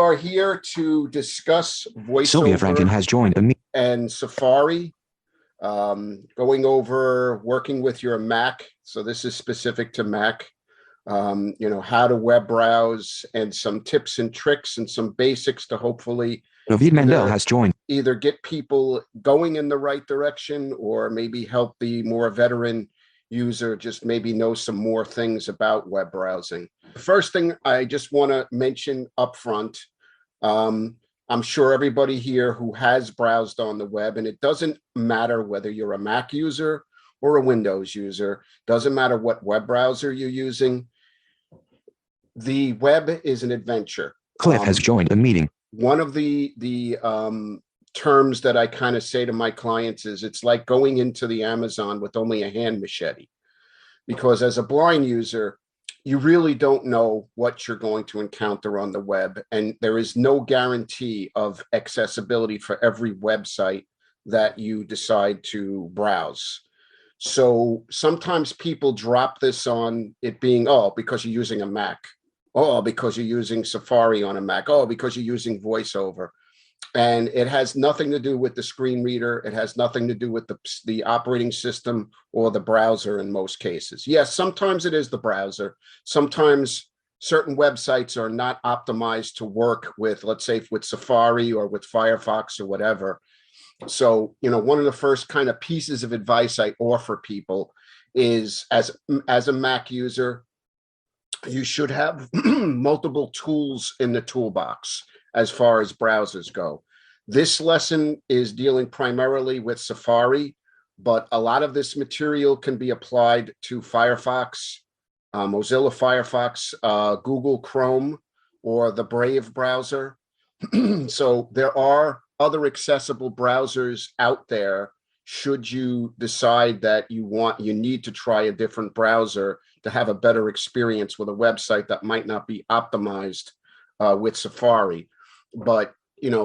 are here to discuss Sylvia Franken VoiceOver has joined a meeting. and Safari, going over working with your Mac. So this is specific to Mac, how to web browse and some tips and tricks and some basics to hopefully David Mandel has joined. either get people going in the right direction or maybe help the more veteran user just maybe know some more things about web browsing. The first thing I just want to mention up front, I'm sure everybody here who has browsed on the web, and it doesn't matter whether you're a Mac user or a Windows user, doesn't matter what web browser you're using, the web is an adventure. Cliff has joined a meeting. One of the terms that I kind of say to my clients is it's like going into the Amazon with only a hand machete, because as a blind user, you really don't know what you're going to encounter on the web. And there is no guarantee of accessibility for every website that you decide to browse. So sometimes people drop this on it being, oh, because you're using a Mac. Oh, because you're using Safari on a Mac. Oh, because you're using VoiceOver. And it has nothing to do with the screen reader. It has nothing to do with the operating system or the browser in most cases. Yes, sometimes it is the browser. Sometimes certain websites are not optimized to work with, let's say, with Safari or with Firefox or whatever. So, one of the first kind of pieces of advice I offer people is as a Mac user, you should have multiple tools in the toolbox as far as browsers go. This lesson is dealing primarily with Safari, but a lot of this material can be applied to Firefox, Mozilla Firefox, Google Chrome, or the Brave browser. So there are other accessible browsers out there should you decide that you need to try a different browser to have a better experience with a website that might not be optimized with Safari. But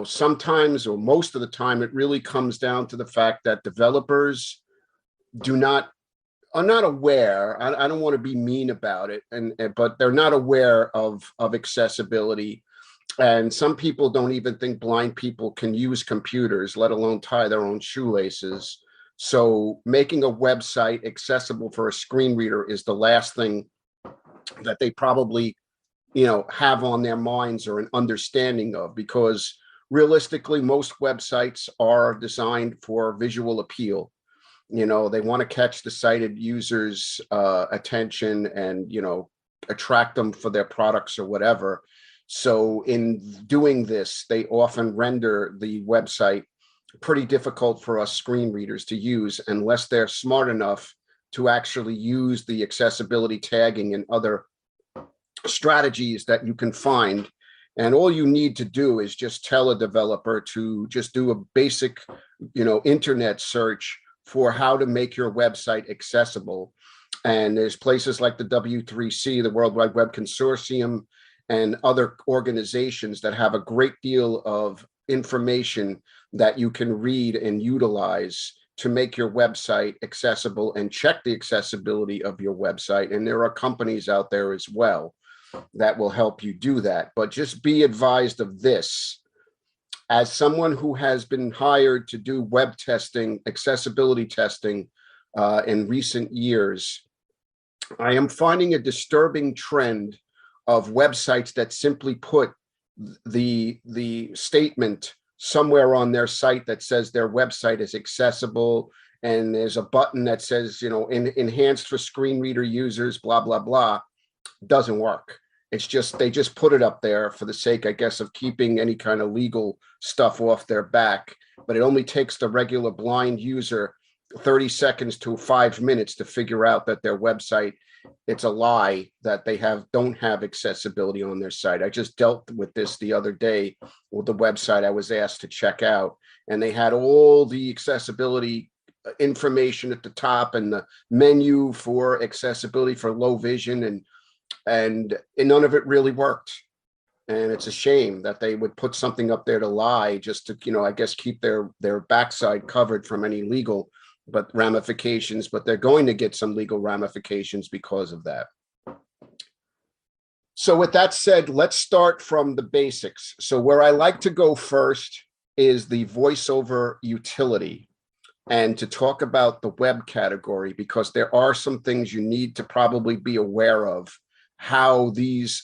sometimes, or most of the time, it really comes down to the fact that developers are not aware. I don't want to be mean about it, but they're not aware of accessibility. And some people don't even think blind people can use computers, let alone tie their own shoelaces. So making a website accessible for a screen reader is the last thing that they probably have on their minds or an understanding of, because realistically, most websites are designed for visual appeal. They want to catch the sighted users' attention and, attract them for their products or whatever. So in doing this, they often render the website pretty difficult for us screen readers to use unless they're smart enough to actually use the accessibility tagging and other strategies that you can find. And all you need to do is just tell a developer to just do a basic, internet search for how to make your website accessible. And there's places like the W3C, the World Wide Web Consortium, and other organizations that have a great deal of information that you can read and utilize to make your website accessible and check the accessibility of your website. And there are companies out there as well that will help you do that. But just be advised of this. As someone who has been hired to do web testing, accessibility testing in recent years, I am finding a disturbing trend of websites that simply put the statement somewhere on their site that says their website is accessible, and there's a button that says, enhanced for screen reader users, blah, blah, blah. Doesn't work. It's just, they just put it up there for the sake, I guess, of keeping any kind of legal stuff off their back. But it only takes the regular blind user 30 seconds to 5 minutes to figure out that their website, it's a lie, that they don't have accessibility on their site. I just dealt with this the other day with the website I was asked to check out, and they had all the accessibility information at the top and the menu for accessibility for low vision, and none of it really worked. And it's a shame that they would put something up there to lie, just to, I guess, keep their backside covered from any legal ramifications, but they're going to get some legal ramifications because of that. So with that said, let's start from the basics. So where I like to go first is the VoiceOver utility, and to talk about the web category, because there are some things you need to probably be aware of, how these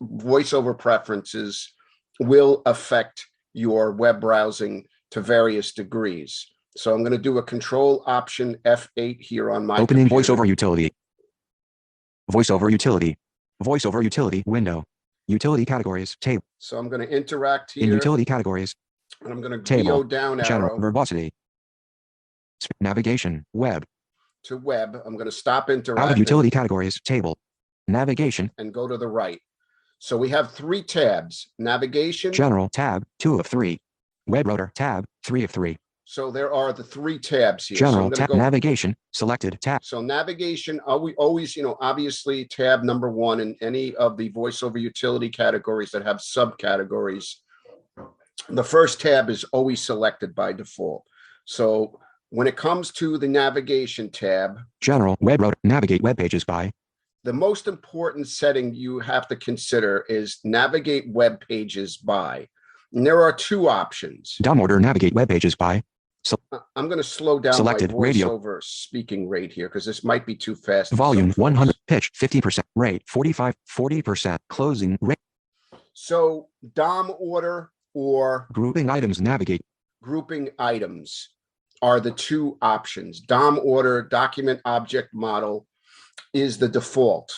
VoiceOver preferences will affect your web browsing to various degrees. So I'm going to do a Control Option F8 here on my Opening computer. VoiceOver utility. VoiceOver utility. VoiceOver utility window. Utility categories table. So I'm going to interact here. In utility categories. And I'm going to Table. VO down General. arrow. Verbosity. Navigation. Web. To web. I'm going to stop Out interacting. of utility categories. Table. Navigation. And go to the right. So we have 3 tabs. Navigation. General. Tab. 2 of 3. Web router. Tab. 3 of 3. So there are the 3 tabs here. General so tab. Navigation. Selected tab. So navigation, we always, obviously tab number 1 in any of the VoiceOver utility categories that have subcategories. The first tab is always selected by default. So when it comes to the navigation tab, General web router. Navigate web pages by. the most important setting you have to consider is navigate web pages by. And there are 2 options. DOM order. Navigate web pages by. I'm going to slow down Selected my radio. VoiceOver speaking rate here because this might be too fast. Volume 100. Pitch 50%. Rate 45. 40%. Closing rate. So DOM order or Grouping items. Navigate. grouping items are the 2 options. DOM order, document object model, is the default.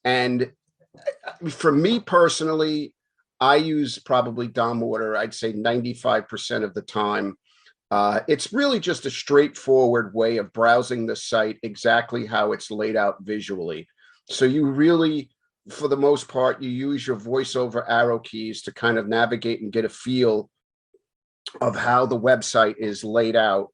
And for me personally, I use probably DOM order, I'd say 95% of the time. It's really just a straightforward way of browsing the site exactly how it's laid out visually. So you really, for the most part, you use your VoiceOver arrow keys to kind of navigate and get a feel of how the website is laid out.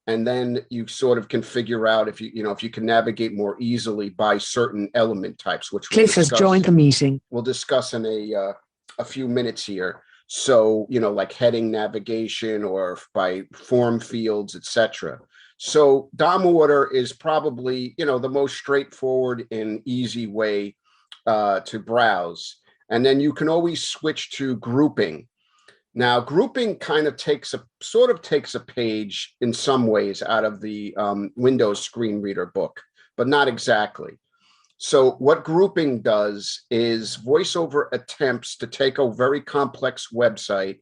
And then you sort of can figure out if you can navigate more easily by certain element types, which Cliff has joined the meeting. we'll discuss in a few minutes here. So, like heading navigation or by form fields, etc. So DOM order is probably, the most straightforward and easy way to browse. And then you can always switch to grouping. Now, grouping kind of takes a page in some ways out of the Windows screen reader book, but not exactly. So what grouping does is VoiceOver attempts to take a very complex website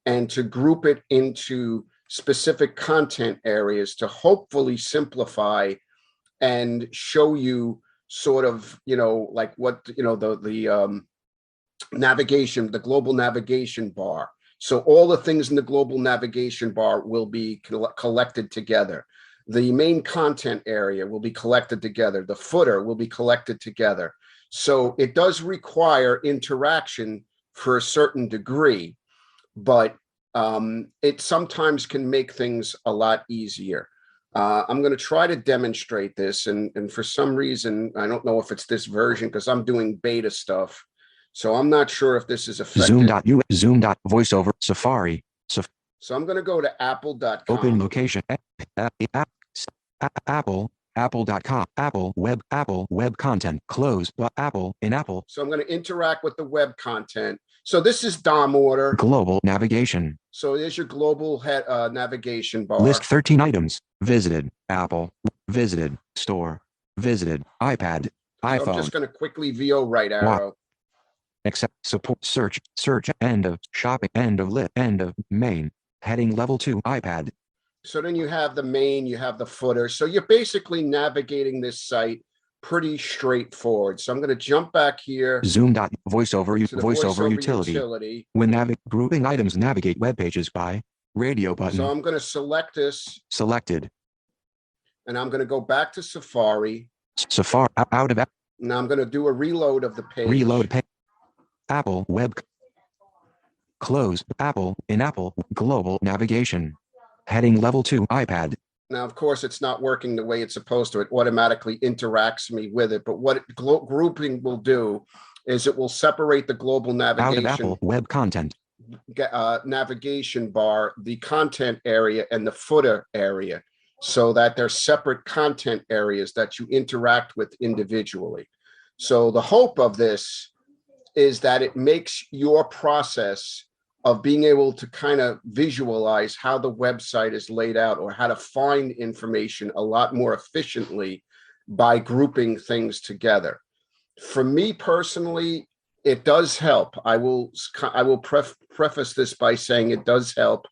and to group it into specific content areas to hopefully simplify and show you sort of, like what, the navigation, the global navigation bar. So all the things in the global navigation bar will be collected together. The main content area will be collected together. The footer will be collected together. So it does require interaction for a certain degree, but it sometimes can make things a lot easier. I'm going to try to demonstrate this. And for some reason, I don't know if it's this version because I'm doing beta stuff. So I'm not sure if this is effective. Voiceover Safari. So I'm going to go to apple.com. Open location. Apple.com. Apple web content. Close. Apple in Apple. So I'm going to interact with the web content. So this is DOM order. Global navigation. So there's your global navigation bar. List 13 items. Visited. Apple. Visited. Store. Visited. iPad. iPhone. I'm just going to quickly VO right arrow. Accept support search end of shopping end of lit end of main heading level 2 iPad. So then you have the main, you have the footer. So you're basically navigating this site pretty straightforward. So I'm going to jump back here. VoiceOver utility. When grouping items, navigate web pages by radio button. So I'm going to select this. Selected. And I'm going to go back to Safari. Safari out of. Now I'm going to do a reload of the page. Reload page. Apple web. Close. Apple in Apple global navigation. Heading level 2 iPad. Now, of course, it's not working the way it's supposed to. It automatically interacts me with it. But what grouping will do is it will separate the global navigation. Out of Apple web content. Navigation bar, the content area, and the footer area, so that they're separate content areas that you interact with individually. So the hope of this is that it makes your process of being able to kind of visualize how the website is laid out or how to find information a lot more efficiently by grouping things together. For me personally, it does help. I will preface this by saying it does help,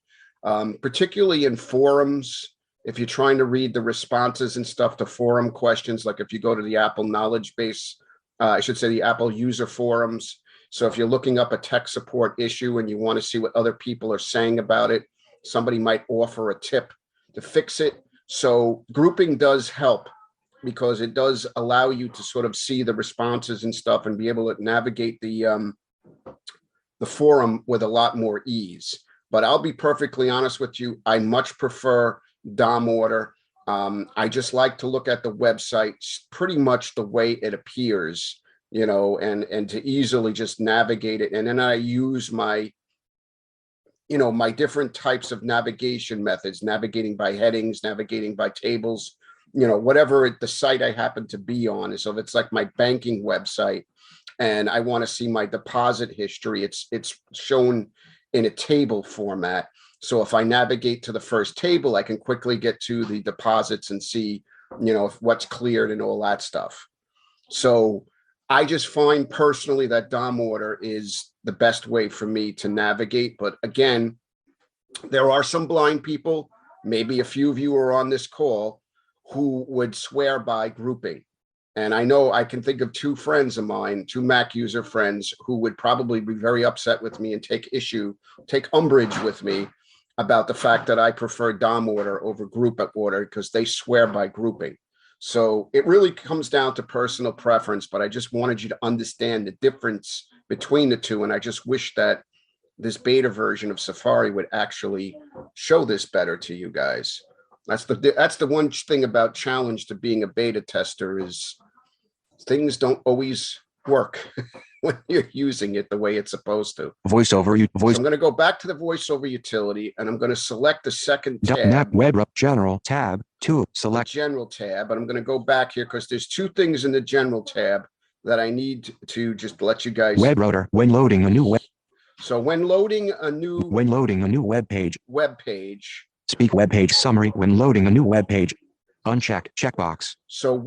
particularly in forums. If you're trying to read the responses and stuff to forum questions, like if you go to the Apple knowledge base, I should say the Apple user forums. So if you're looking up a tech support issue and you want to see what other people are saying about it, somebody might offer a tip to fix it. So grouping does help because it does allow you to sort of see the responses and stuff and be able to navigate the forum with a lot more ease. But I'll be perfectly honest with you, I much prefer DOM order. I just like to look at the website pretty much the way it appears, you know, and to easily just navigate it. And then I use my, you know, my different types of navigation methods, navigating by headings, navigating by tables, you know, whatever the site I happen to be on. So if it's like my banking website and I want to see my deposit history, it's shown in a table format. So if I navigate to the first table, I can quickly get to the deposits and see, you know, what's cleared and all that stuff. So I just find personally that DOM order is the best way for me to navigate. But again, there are some blind people, maybe a few of you are on this call, who would swear by grouping. And I know I can think of two friends of mine, two Mac user friends, who would probably be very upset with me and take umbrage with me about the fact that I prefer DOM order over group order because they swear by grouping. So it really comes down to personal preference, but I just wanted you to understand the difference between the two. And I just wish that this beta version of Safari would actually show this better to you guys. That's the one thing about challenge to being a beta tester is things don't always work when you're using it the way it's supposed to. VoiceOver. So I'm going to go back to the VoiceOver utility and I'm going to select the second tab. Web General tab 2. Select General tab, and I'm going to go back here because there's two things in the General tab that I need to just let you guys. Web router when loading a new web. So when loading a new web page. Speak web page summary when loading a new web page. Unchecked checkbox. So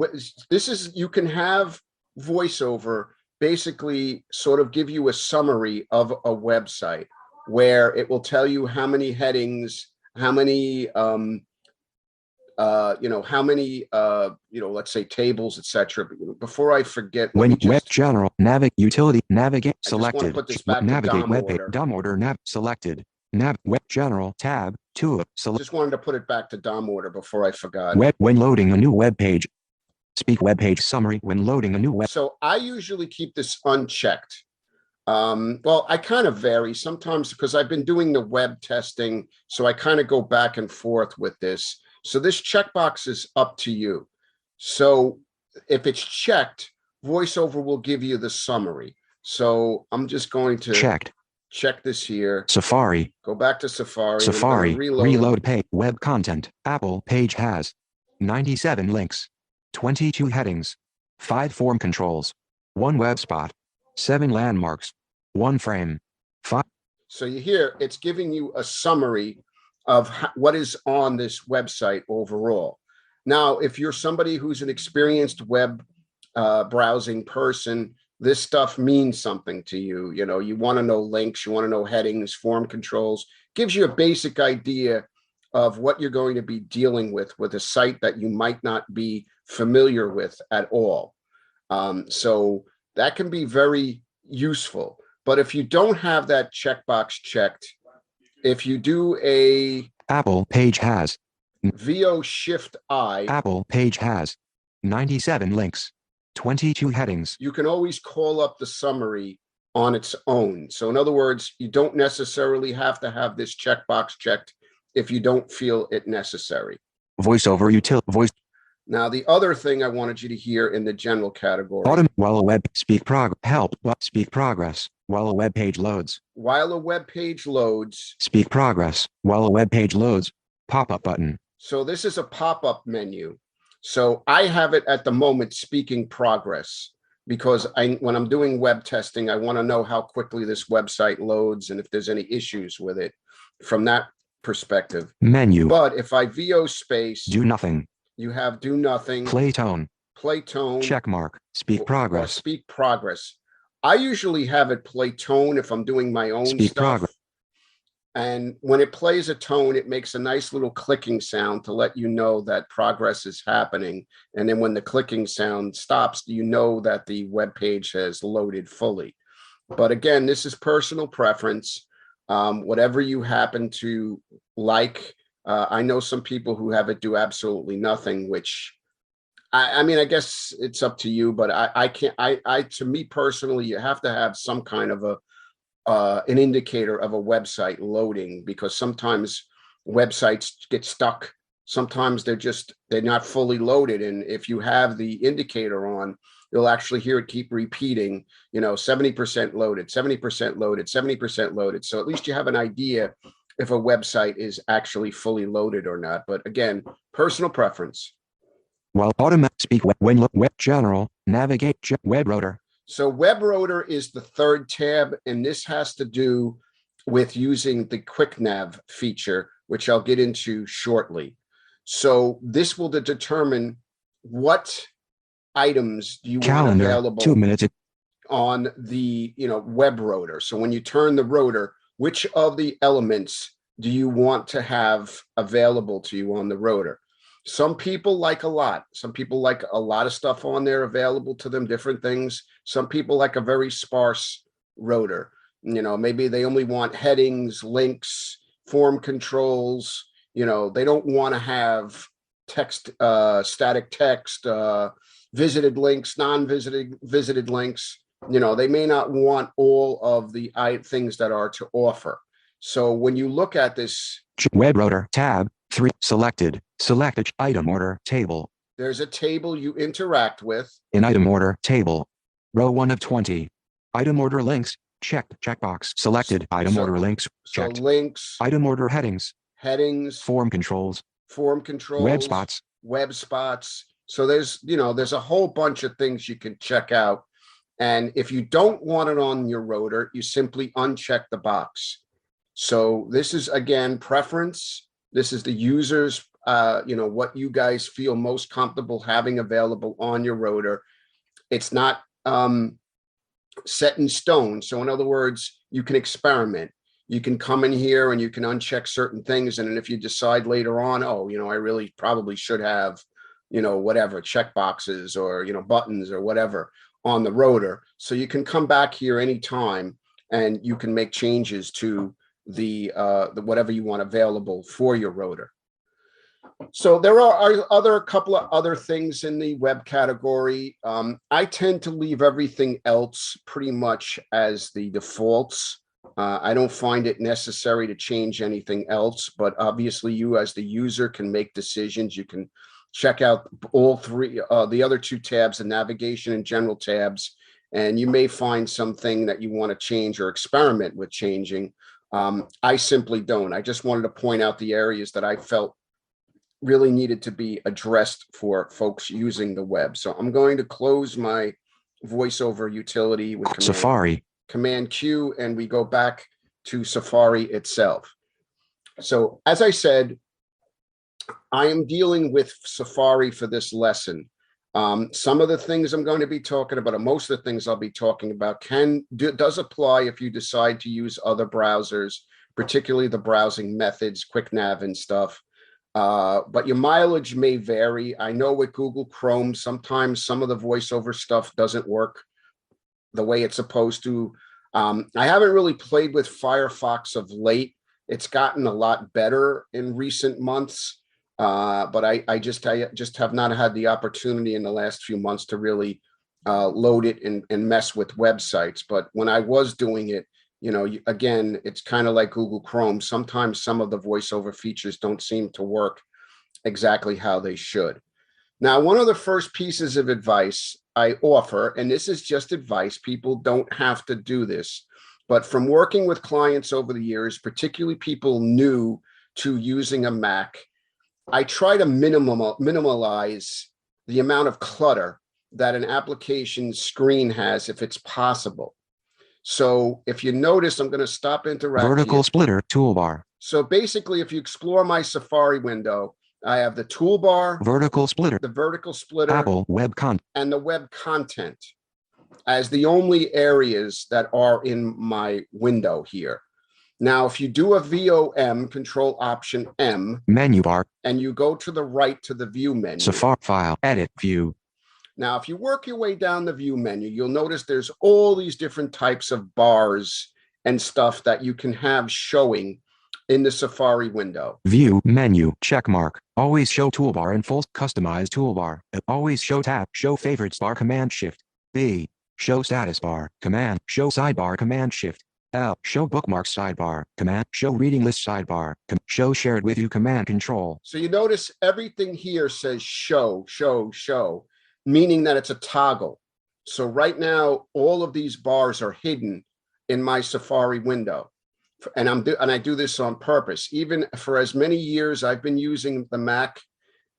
this is, you can have VoiceOver basically sort of give you a summary of a website where it will tell you how many headings, how many let's say tables, etc. Before I forget, when web general navigate selected. Navigate web page. DOM order selected. Web general tab 2. Just wanted to put it back to DOM order before I forgot. When loading a new web page. Speak web page summary when loading a new web. So I usually keep this unchecked. Well, I kind of vary sometimes because I've been doing the web testing, so I kind of go back and forth with this. So this checkbox is up to you. So if it's checked, VoiceOver will give you the summary. So I'm just going to check this here. Safari. Go back to Safari. Safari. Reload page. Web content. Apple page has 97 links, 22 headings, 5 form controls, 1 web spot, 7 landmarks, 1 frame, 5. So you hear it's giving you a summary of what is on this website overall. Now, if you're somebody who's an experienced web browsing person, this stuff means something to you. You know, you want to know links, you want to know headings, form controls, gives you a basic idea of what you're going to be dealing with a site that you might not be familiar with at all. So that can be very useful. But if you don't have that checkbox checked, if you do a Apple page has VO Shift I, Apple page has 97 links, 22 headings. You can always call up the summary on its own. So in other words, you don't necessarily have to have this checkbox checked if you don't feel it necessary. VoiceOver utility voice. Now, the other thing I wanted you to hear in the general category. While a web speak progress while a web page loads. While a web page loads. Speak progress while a web page loads. Pop-up button. So this is a pop-up menu. So I have it at the moment speaking progress. because when I'm doing web testing, I want to know how quickly this website loads and if there's any issues with it from that perspective. Menu. But if I VO space, Do nothing. you have do nothing, Play tone. play tone, Check mark. Speak or progress. speak progress. I usually have it play tone if I'm doing my own Speak stuff. progress. And when it plays a tone, it makes a nice little clicking sound to let you know that progress is happening. And then when the clicking sound stops, you know that the web page has loaded fully. But again, this is personal preference. Whatever you happen to like. I know some people who have it do absolutely nothing, which I mean, I guess it's up to you, but I can't, to me personally, you have to have some kind of an indicator of a website loading, because sometimes websites get stuck. Sometimes they're not fully loaded. And if you have the indicator on, you'll actually hear it keep repeating, 70% loaded, 70% loaded, 70% loaded. So at least you have an idea if a website is actually fully loaded or not. But again, personal preference. While automatic speak web general, navigate web rotor. So web rotor is the third tab, and this has to do with using the quick nav feature, which I'll get into shortly. So this will determine what items do you want available 2 minutes on the web rotor. So when you turn the rotor, which of the elements do you want to have available to you on the rotor? Some people like a lot. Some people like a lot of stuff on there available to them, different things. Some people like a very sparse rotor. Maybe they only want headings, links, form controls. They don't want to have text, static text, visited links, visited links. They may not want all of the things that are to offer. So when you look at this web rotor tab, 3 selected, select item order table. There's a table you interact with. In item order table, row 1 of 20. Item order links, checked, checkbox, selected, item order links, checked. So links, item order headings, form controls, web spots. So there's a whole bunch of things you can check out. And if you don't want it on your rotor, you simply uncheck the box. So this is, again, preference. This is the user's, what you guys feel most comfortable having available on your rotor. It's not set in stone. So in other words, you can experiment. You can come in here and you can uncheck certain things. And then if you decide later on, I really probably should have, whatever, check boxes or, buttons or whatever on the rotor. So you can come back here anytime and you can make changes to the whatever you want available for your rotor. So there are a couple of other things in the web category. I tend to leave everything else pretty much as the defaults. I don't find it necessary to change anything else, but obviously you as the user can make decisions. You can check out all three, the other two tabs, the navigation and general tabs, and you may find something that you want to change or experiment with changing. I simply don't. I just wanted to point out the areas that I felt really needed to be addressed for folks using the web. So I'm going to close my VoiceOver utility with Command Q, and we go back to Safari itself. So as I said, I am dealing with Safari for this lesson. Some of the things I'm going to be talking about, or most of the things I'll be talking about, does apply if you decide to use other browsers, particularly the browsing methods, quick nav and stuff. But your mileage may vary. I know with Google Chrome, sometimes some of the VoiceOver stuff doesn't work the way it's supposed to. I haven't really played with Firefox of late. It's gotten a lot better in recent months. But I just have not had the opportunity in the last few months to really load it and mess with websites. But when I was doing it, again, it's kind of like Google Chrome. Sometimes some of the VoiceOver features don't seem to work exactly how they should. Now, one of the first pieces of advice I offer, and this is just advice, people don't have to do this, but from working with clients over the years, particularly people new to using a Mac, I try to minimize the amount of clutter that an application screen has if it's possible. So if you notice, I'm going to stop interacting. Vertical splitter toolbar. So basically, if you explore my Safari window, I have the toolbar, Vertical splitter. the vertical splitter, Apple web content, and the web content as the only areas that are in my window here. Now, if you do a VOM, Control Option M, menu bar, and you go to the right to the View menu. Safari file, edit, view. Now, if you work your way down the View menu, you'll notice there's all these different types of bars and stuff that you can have showing in the Safari window. View menu, check mark. Always show toolbar in full, customize toolbar. Always show tab, show favorites bar, Command Shift. B, show status bar, Command, show sidebar, Command Shift. L, show bookmarks sidebar, Command, show reading list sidebar, show shared with you, Command Control. So you notice everything here says show, meaning that it's a toggle. So right now, all of these bars are hidden in my Safari window. And I do this on purpose. Even for as many years I've been using the Mac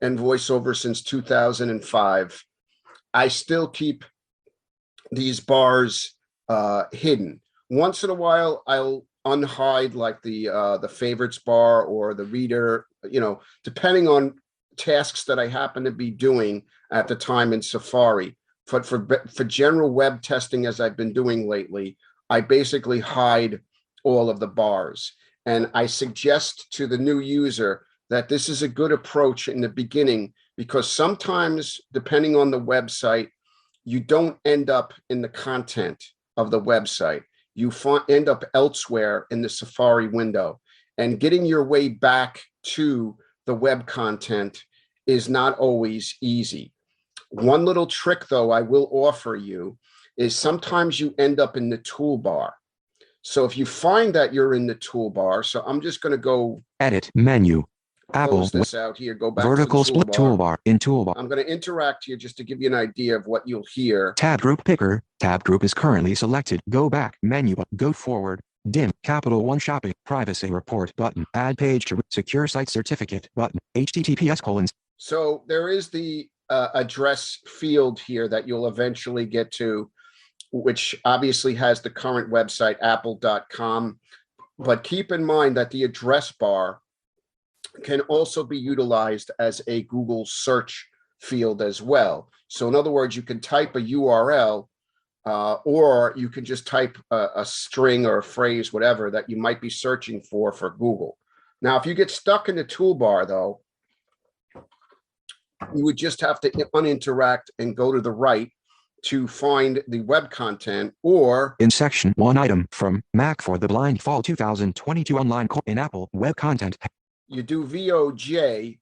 and VoiceOver since 2005, I still keep these bars hidden. Once in a while, I'll unhide like the favorites bar or the reader, depending on tasks that I happen to be doing at the time in Safari. But for general web testing, as I've been doing lately, I basically hide all of the bars. And I suggest to the new user that this is a good approach in the beginning, because sometimes, depending on the website, you don't end up in the content of the website. You end up elsewhere in the Safari window. And getting your way back to the web content is not always easy. One little trick, though, I will offer you is sometimes you end up in the toolbar. So if you find that you're in the toolbar, so I'm just going to go edit menu, Apple close this out here, go back vertical to the split toolbar in toolbar. I'm going to interact here just to give you an idea of what you'll hear. Tab group picker, tab group is currently selected. Go back, menu, go forward, dim, Capital One shopping, privacy report button, add page to secure site certificate button, https:// So there is the address field here that you'll eventually get to, which obviously has the current website, apple.com. But keep in mind that the address bar can also be utilized as a Google search field as well. So in other words, you can type a URL or you can just type a string or a phrase, whatever, that you might be searching for Google. Now, if you get stuck in the toolbar, though, you would just have to uninteract and go to the right to find the web content, or in section 1 item from Mac for the Blind Fall 2022 online in Apple web content. You do VOJ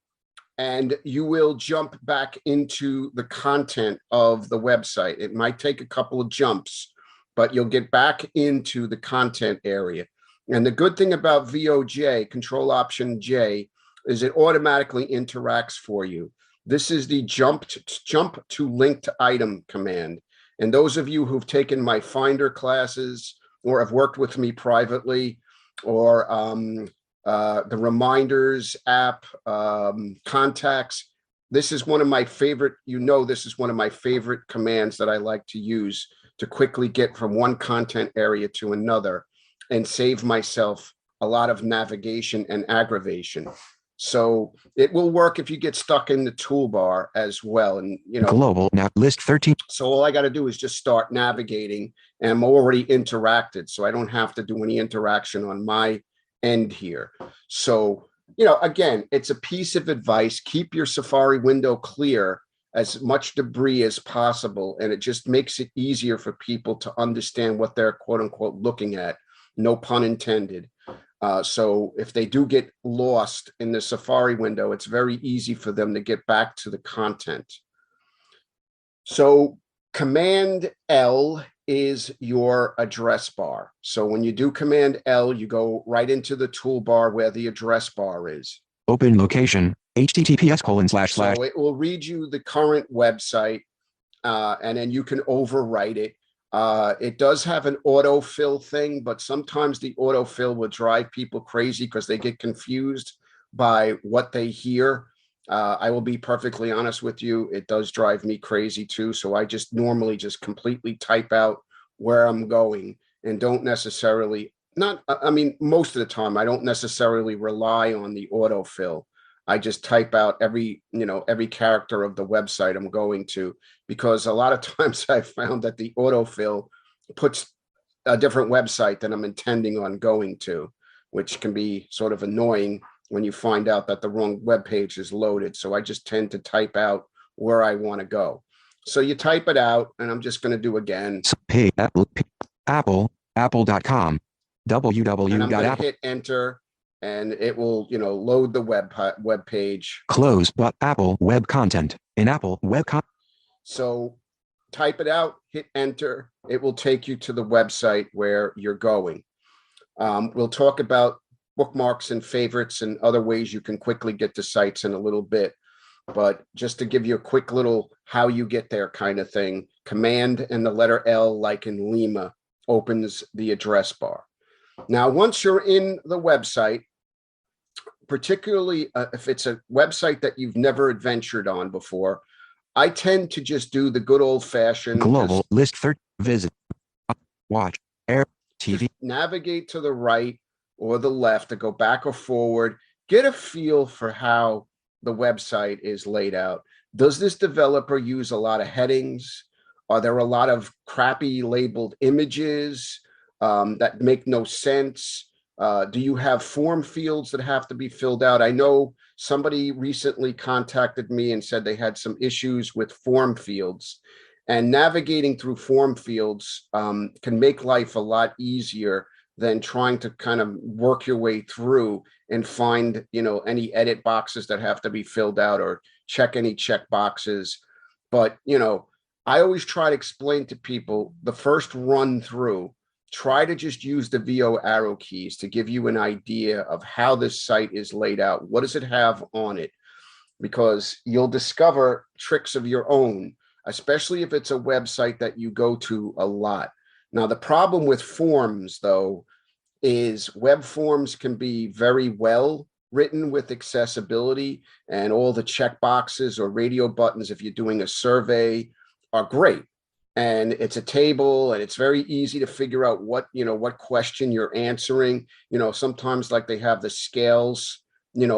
and you will jump back into the content of the website. It might take a couple of jumps, but you'll get back into the content area. And the good thing about VOJ, Control Option J, is it automatically interacts for you. This is the jump to linked item command. And those of you who've taken my Finder classes or have worked with me privately, or the Reminders app, contacts, this is one of my favorite, this is one of my favorite commands that I like to use to quickly get from one content area to another and save myself a lot of navigation and aggravation. So it will work if you get stuck in the toolbar as well. And, global now list 13. So all I got to do is just start navigating, and I'm already interacted. So I don't have to do any interaction on my end here. So, again, it's a piece of advice. Keep your Safari window clear, as much debris as possible. And it just makes it easier for people to understand what they're quote unquote looking at. No pun intended. So if they do get lost in the Safari window, it's very easy for them to get back to the content. So Command L is your address bar. So when you do Command L, you go right into the toolbar where the address bar is. Open location, https:// So it will read you the current website, and then you can overwrite it. It does have an autofill thing, but sometimes the autofill will drive people crazy because they get confused by what they hear. I will be perfectly honest with you. It does drive me crazy too. So I just normally just completely type out where I'm going and don't necessarily, not, I mean, most of the time, I don't necessarily rely on the autofill. I just type out every character of the website I'm going to, because a lot of times I found that the autofill puts a different website than I'm intending on going to, which can be sort of annoying when you find out that the wrong web page is loaded. So I just tend to type out where I want to go. So you type it out, and I'm just going to do again. Apple.com, And I'm going to www.apple. hit enter, and it will, load the web page. Close, but Apple web content in Apple web content. So type it out, hit enter. It will take you to the website where you're going. We'll talk about bookmarks and favorites and other ways you can quickly get to sites in a little bit. But just to give you a quick little how you get there kind of thing, Command and the letter L, like in Lima, opens the address bar. Now, once you're in the website, particularly if it's a website that you've never adventured on before, I tend to just do the good old fashioned global list 30, visit, watch, air, TV. Navigate to the right or the left to go back or forward, get a feel for how the website is laid out. Does this developer use a lot of headings? Are there a lot of crappy labeled images that make no sense? Do you have form fields that have to be filled out? I know somebody recently contacted me and said they had some issues with form fields, and navigating through form fields can make life a lot easier than trying to kind of work your way through and find, any edit boxes that have to be filled out or check any check boxes. But, I always try to explain to people the first run through, try to just use the VO arrow keys to give you an idea of how this site is laid out. What does it have on it? Because you'll discover tricks of your own, especially if it's a website that you go to a lot. Now, the problem with forms, though, is web forms can be very well written with accessibility, and all the check boxes or radio buttons, if you're doing a survey, are great. And it's a table, and it's very easy to figure out what question you're answering. Sometimes like they have the scales,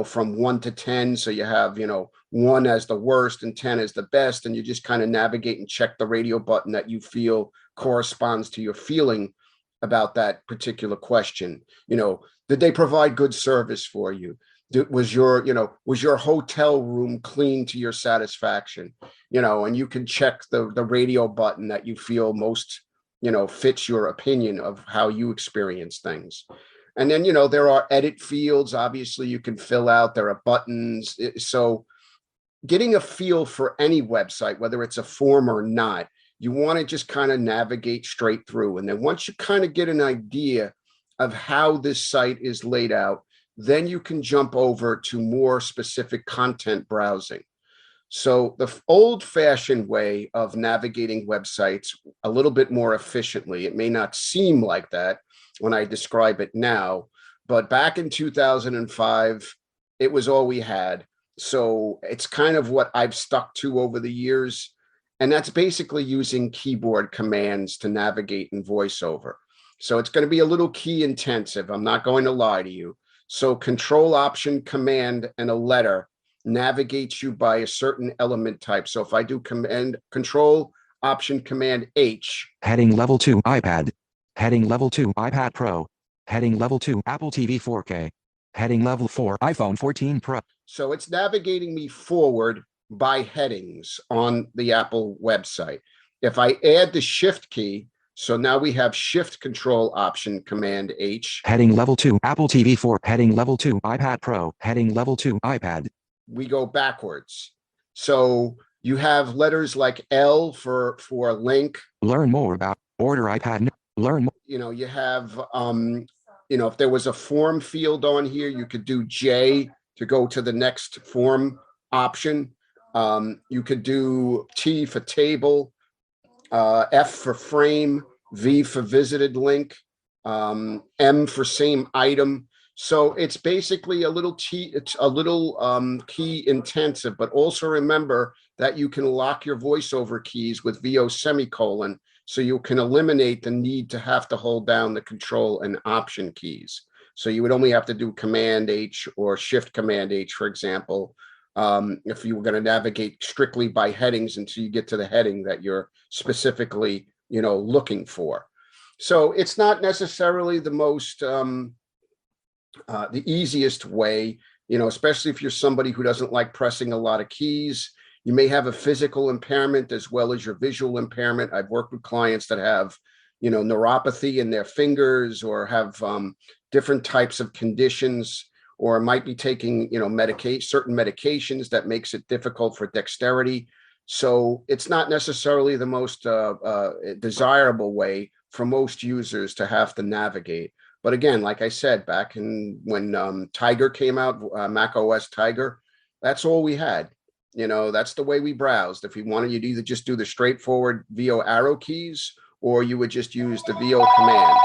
from 1 to 10. So you have, 1 as the worst and 10 as the best. And you just kind of navigate and check the radio button that you feel corresponds to your feeling about that particular question. Did they provide good service for you? Was your hotel room clean to your satisfaction? And you can check the radio button that you feel most, fits your opinion of how you experience things. And then, there are edit fields, obviously, you can fill out. There are buttons. So getting a feel for any website, whether it's a form or not, you want to just kind of navigate straight through. And then once you kind of get an idea of how this site is laid out, then you can jump over to more specific content browsing. So the old-fashioned way of navigating websites a little bit more efficiently, it may not seem like that when I describe it now, but back in 2005, it was all we had. So it's kind of what I've stuck to over the years. And that's basically using keyboard commands to navigate in VoiceOver. So it's going to be a little key intensive. I'm not going to lie to you. So Control, Option, Command, and a letter navigates you by a certain element type. So if I do Control, Option, Command, H. Heading level 2 iPad. Heading level 2 iPad Pro. Heading level 2 Apple TV 4K. Heading level 4 iPhone 14 Pro. So it's navigating me forward by headings on the Apple website. If I add the Shift key, so now we have Shift, Control, Option, Command, H. Heading level 2 Apple TV 4. Heading level 2 iPad Pro. Heading level 2 iPad. We go backwards. So you have letters like L for link. Learn more about order iPad. Learn more. You have, if there was a form field on here, you could do J to go to the next form option. You could do T for table, F for frame, V for visited link, M for same item. So it's basically a little key intensive, but also remember that you can lock your voiceover keys with VO semicolon, so you can eliminate the need to have to hold down the control and option keys. So you would only have to do Command H or Shift Command H, for example, if you were going to navigate strictly by headings until you get to the heading that you're specifically, looking for. So it's not necessarily the most the easiest way, especially if you're somebody who doesn't like pressing a lot of keys. You may have a physical impairment as well as your visual impairment. I've worked with clients that have, neuropathy in their fingers, or have different types of conditions, or might be taking, certain medications that makes it difficult for dexterity. So it's not necessarily the most desirable way for most users to have to navigate. But again, like I said, back when Tiger came out, Mac OS Tiger, that's all we had. That's the way we browsed. If you wanted, you'd either just do the straightforward VO arrow keys, or you would just use the VO commands.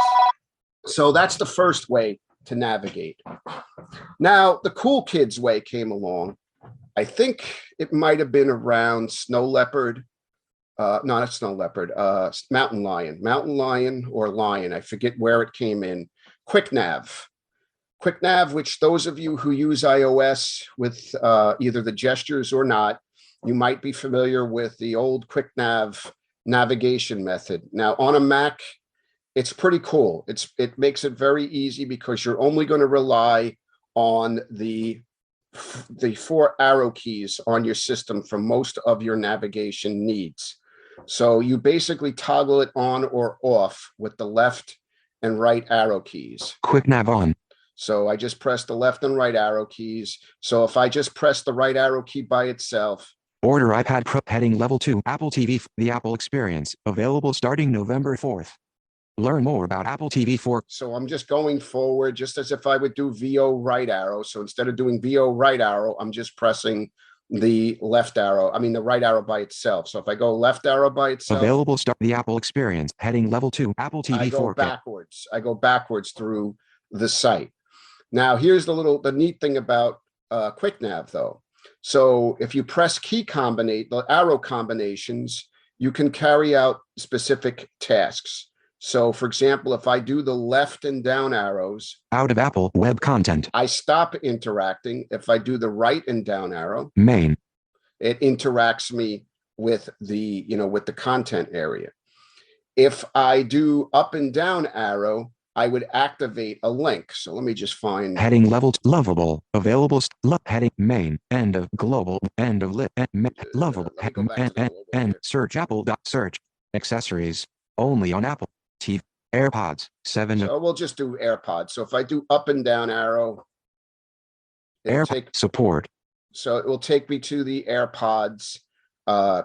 So that's the first way to navigate. Now, the cool kids way came along. I think it might have been around Snow Leopard. No, not Snow Leopard, Mountain Lion or Lion. I forget where it came in. QuickNav, which those of you who use iOS with either the gestures or not, you might be familiar with the old QuickNav navigation method. Now on a Mac, it's pretty cool. It makes it very easy because you're only going to rely on the 4 arrow keys on your system for most of your navigation needs. So you basically toggle it on or off with the left and right arrow keys. Quick nav on. So I just press the left and right arrow keys. So if I just press the right arrow key by itself. Order iPad Pro heading level 2 Apple TV, the Apple Experience, available starting November 4th. Learn more about Apple TV 4. So I'm just going forward, just as if I would do VO right arrow. So instead of doing VO right arrow, I'm just pressing the left arrow. I mean, the right arrow by itself. So if I go left arrow by itself. Available start the Apple Experience heading level 2 Apple TV 4. I go backwards through the site. Now here's the neat thing about QuickNav though. So if you press the arrow combinations, you can carry out specific tasks. So for example, if I do the left and down arrows out of Apple web content, I stop interacting. If I do the right and down arrow, main, it interacts me with the, with the content area. If I do up and down arrow, I would activate a link. So let me just find heading level lovable, available heading main, end of global, end of lit, lovable, and search Apple.search, accessories, only on Apple TV, AirPods, 7. So we'll just do AirPods. So if I do up and down arrow, AirPod support. So it will take me to the AirPods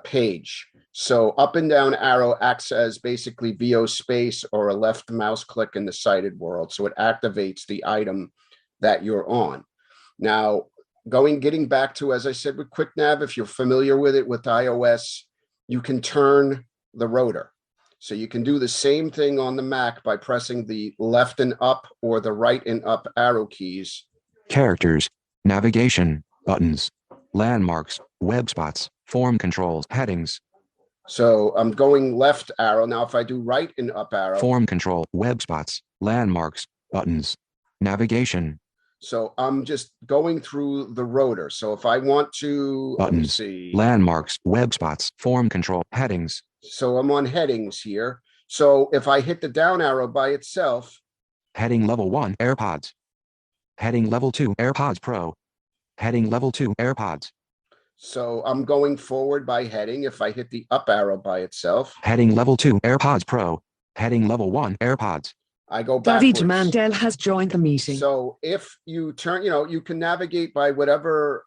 page. So up and down arrow acts as basically VO space or a left mouse click in the sighted world. So it activates the item that you're on. Now, getting back to, as I said, with QuickNav, if you're familiar with it with iOS, you can turn the rotor. So you can do the same thing on the Mac by pressing the left and up or the right and up arrow keys. Characters, navigation, buttons, landmarks, web spots, form controls, headings. So I'm going left arrow. Now, if I do right and up arrow. Form control, web spots, landmarks, buttons, navigation. So I'm just going through the rotor. So if I want to, buttons, landmarks, web spots, form control, headings. So I'm on headings here. So if I hit the down arrow by itself. Heading level 1, AirPods. Heading level 2, AirPods Pro. Heading level 2, AirPods. So I'm going forward by heading. If I hit the up arrow by itself. Heading level 2, AirPods Pro. Heading level 1, AirPods. I go backwards. David Mandel has joined the meeting. So if you turn, you can navigate by whatever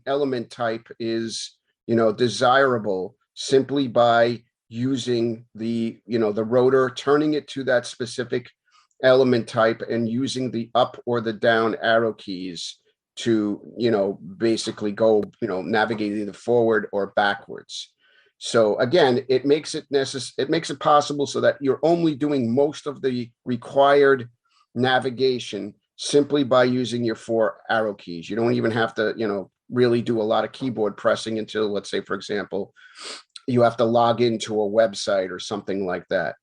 element type is, desirable simply by using the, the rotor, turning it to that specific element type and using the up or the down arrow keys to, basically go, navigate either forward or backwards. So again, it makes it possible so that you're only doing most of the required navigation simply by using your 4 arrow keys. You don't even have to, really do a lot of keyboard pressing until, let's say, for example, you have to log into a website or something like that.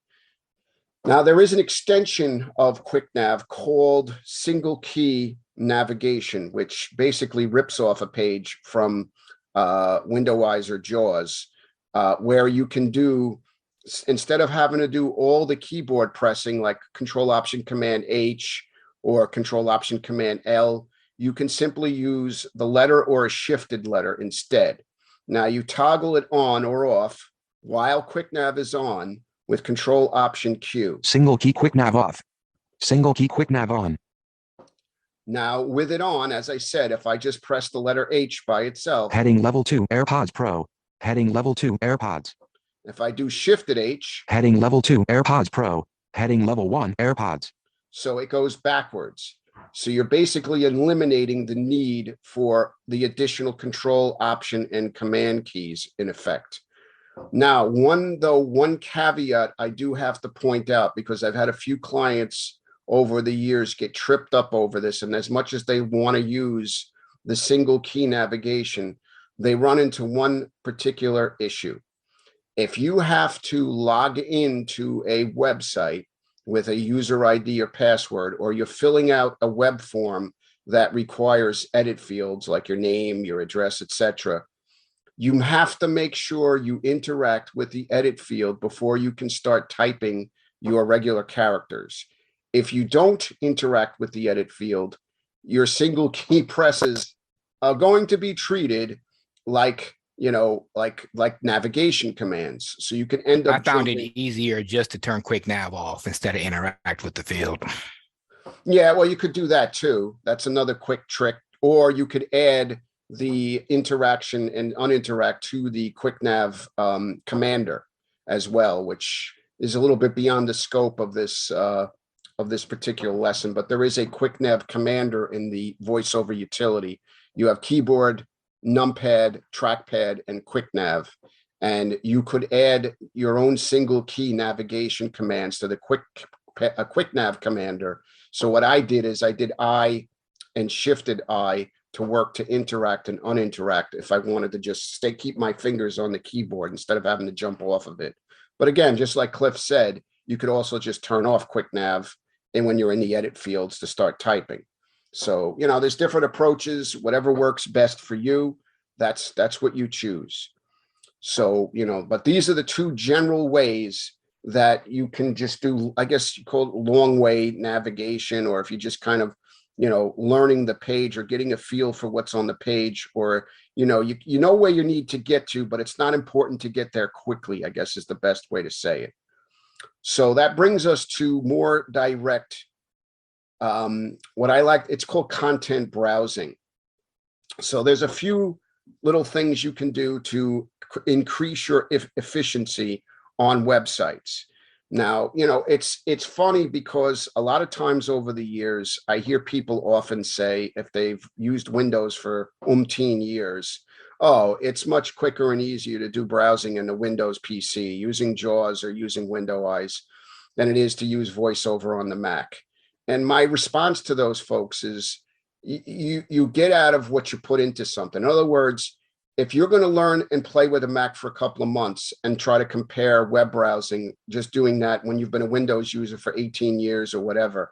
Now, there is an extension of QuickNav called single key navigation, which basically rips off a page from Window-Eyes or JAWS, where you can do, instead of having to do all the keyboard pressing like Control-Option-Command-H or Control-Option-Command-L, you can simply use the letter or a shifted letter instead. Now, you toggle it on or off while QuickNav is on with Control-Option-Q. Single key quick nav off. Single key quick nav on. Now, with it on, as I said, if I just press the letter H by itself. Heading level 2 AirPods Pro. Heading level 2 AirPods. If I do shifted H. Heading level 2 AirPods Pro. Heading level 1 AirPods. So it goes backwards. So you're basically eliminating the need for the additional Control, Option, and Command keys in effect. Now, one caveat I do have to point out, because I've had a few clients over the years get tripped up over this, and as much as they want to use the single key navigation, they run into one particular issue. If you have to log into a website with a user ID or password, or you're filling out a web form that requires edit fields like your name, your address, etc., you have to make sure you interact with the edit field before you can start typing your regular characters. If you don't interact with the edit field, your single key presses are going to be treated like, like navigation commands. So you can end up. I found it easier just to turn quick nav off instead of interact with the field. Yeah, well, you could do that too. That's another quick trick. Or you could add the interaction and uninteract to the QuickNav commander as well, which is a little bit beyond the scope of this particular lesson. But there is a QuickNav commander in the VoiceOver utility. You have keyboard, numpad, trackpad, and QuickNav, and you could add your own single key navigation commands to the QuickNav commander. So what I did is I did I and shifted I to work to interact and uninteract if I wanted to just keep my fingers on the keyboard instead of having to jump off of it. But again, just like Cliff said, you could also just turn off QuickNav and when you're in the edit fields to start typing. So, there's different approaches, whatever works best for you, that's what you choose. So, but these are the 2 general ways that you can just do, I guess you call it long way navigation, or if you just kind of learning the page or getting a feel for what's on the page, or, you know where you need to get to, but it's not important to get there quickly, I guess is the best way to say it. So that brings us to more direct, what I like, it's called content browsing. So there's a few little things you can do to increase your efficiency on websites. Now, it's funny because a lot of times over the years, I hear people often say, if they've used Windows for umpteen years, oh, it's much quicker and easier to do browsing in a Windows PC using JAWS or using Window-Eyes than it is to use VoiceOver on the Mac. And my response to those folks is you get out of what you put into something. In other words, if you're going to learn and play with a Mac for a couple of months and try to compare web browsing, just doing that when you've been a Windows user for 18 years or whatever,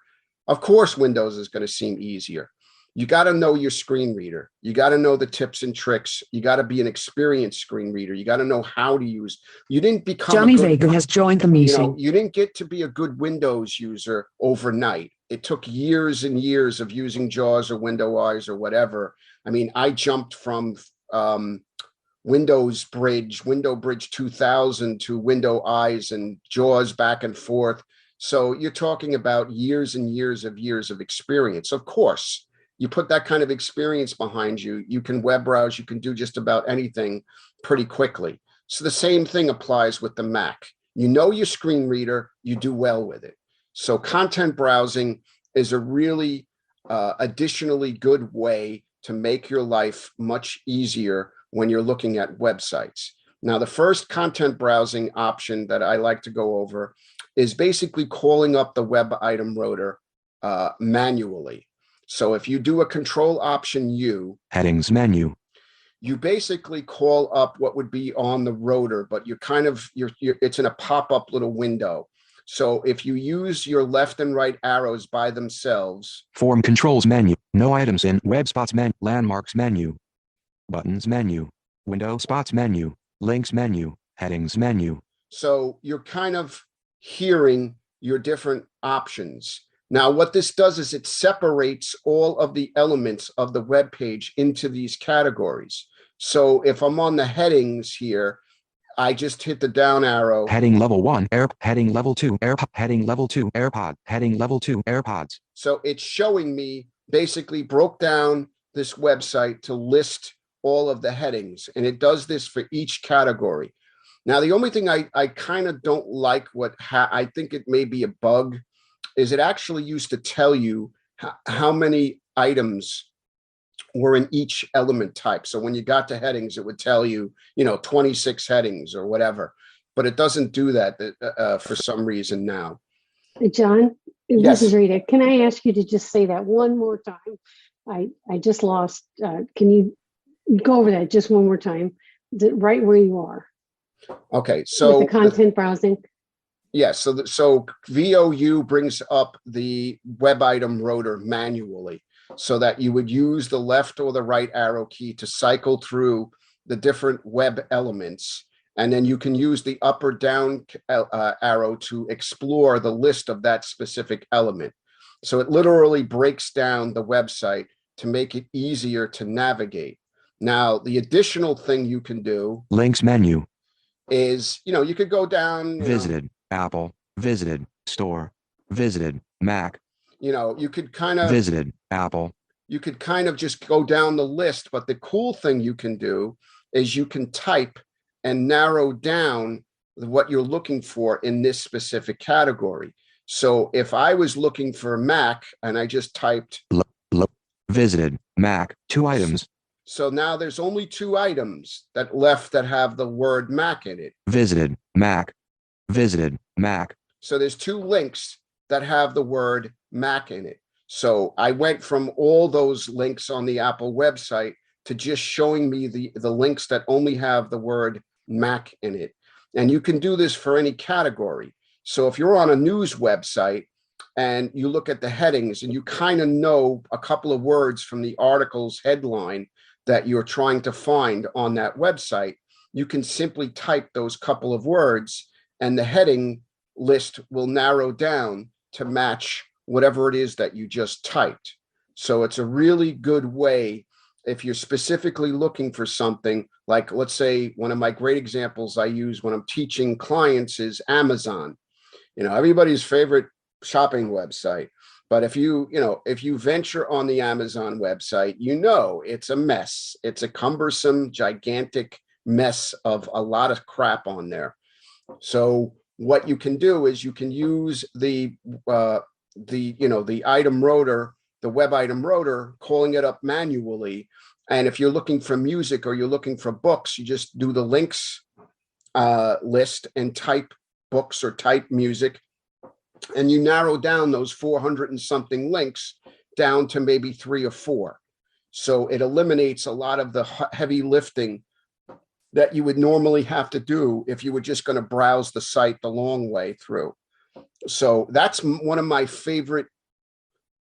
of course, Windows is going to seem easier. You got to know your screen reader. You got to know the tips and tricks. You got to be an experienced screen reader. You got to know how to use. You didn't become. Johnny Vega has joined the meeting. You didn't get to be a good Windows user overnight. It took years and years of using JAWS or Window-Eyes or whatever. I mean, I jumped from Window Bridge 2000 to Window-Eyes and JAWS back and forth. So you're talking about years and years of experience. Of course, you put that kind of experience behind you, you can web browse, you can do just about anything pretty quickly. So the same thing applies with the Mac. You know your screen reader, you do well with it. So content browsing is a really additionally good way to make your life much easier when you're looking at websites. Now, the first content browsing option that I like to go over is basically calling up the web item rotor manually. So if you do a Control Option U, Headings menu. you basically call up what would be on the rotor, but you're it's in a pop-up little window. So if you use your left and right arrows by themselves. Form controls menu. No items in web spots menu. Landmarks menu. Buttons menu. Window spots menu. Links menu. Headings menu. So you're kind of hearing your different options. Now, what this does is it separates all of the elements of the web page into these categories. So if I'm on the headings here, I just hit the down arrow. Heading level 1, heading level 2, heading level 2, AirPod, heading level 2, AirPods. So it's showing me basically broke down this website to list all of the headings, and it does this for each category. Now, the only thing I kind of don't like, I think it may be a bug, is it actually used to tell you how many items were in each element type. So when you got to headings, it would tell you, 26 headings or whatever, but it doesn't do that for some reason now. John, Yes. this is Rita. Can I ask you to just say that one more time? I just lost. Can you go over that just one more time? Right where you are. Okay, so with the content browsing. Yes, so VOU brings up the web item rotor manually, so that you would use the left or the right arrow key to cycle through the different web elements. And then you can use the up or down arrow to explore the list of that specific element. So it literally breaks down the website to make it easier to navigate. Now, the additional thing you can do. Links menu. Is, you could go down. Visited, Apple, visited, store, visited, Mac. You could kind of. Visited, Apple. You could kind of just go down the list, but the cool thing you can do is you can type and narrow down what you're looking for in this specific category. So if I was looking for Mac and I just typed visited, Mac, 2 items. So now there's only 2 items that have the word Mac in it. Visited, Mac, visited, Mac. So there's 2 links that have the word Mac in it. So I went from all those links on the Apple website to just showing me the links that only have the word Mac in it. And you can do this for any category. So if you're on a news website and you look at the headings and you kind of know a couple of words from the article's headline that you're trying to find on that website, you can simply type those couple of words and the heading list will narrow down to match whatever it is that you just typed. So it's a really good way if you're specifically looking for something, like, let's say, one of my great examples I use when I'm teaching clients is Amazon. Everybody's favorite shopping website. But if you venture on the Amazon website, it's a mess. It's a cumbersome, gigantic mess of a lot of crap on there. So what you can do is you can use the item rotor, the web item rotor, calling it up manually. And if you're looking for music or you're looking for books, you just do the links list and type books or type music. And you narrow down those 400 and something links down to maybe 3 or 4. So it eliminates a lot of the heavy lifting that you would normally have to do if you were just going to browse the site the long way through. So that's one of my favorite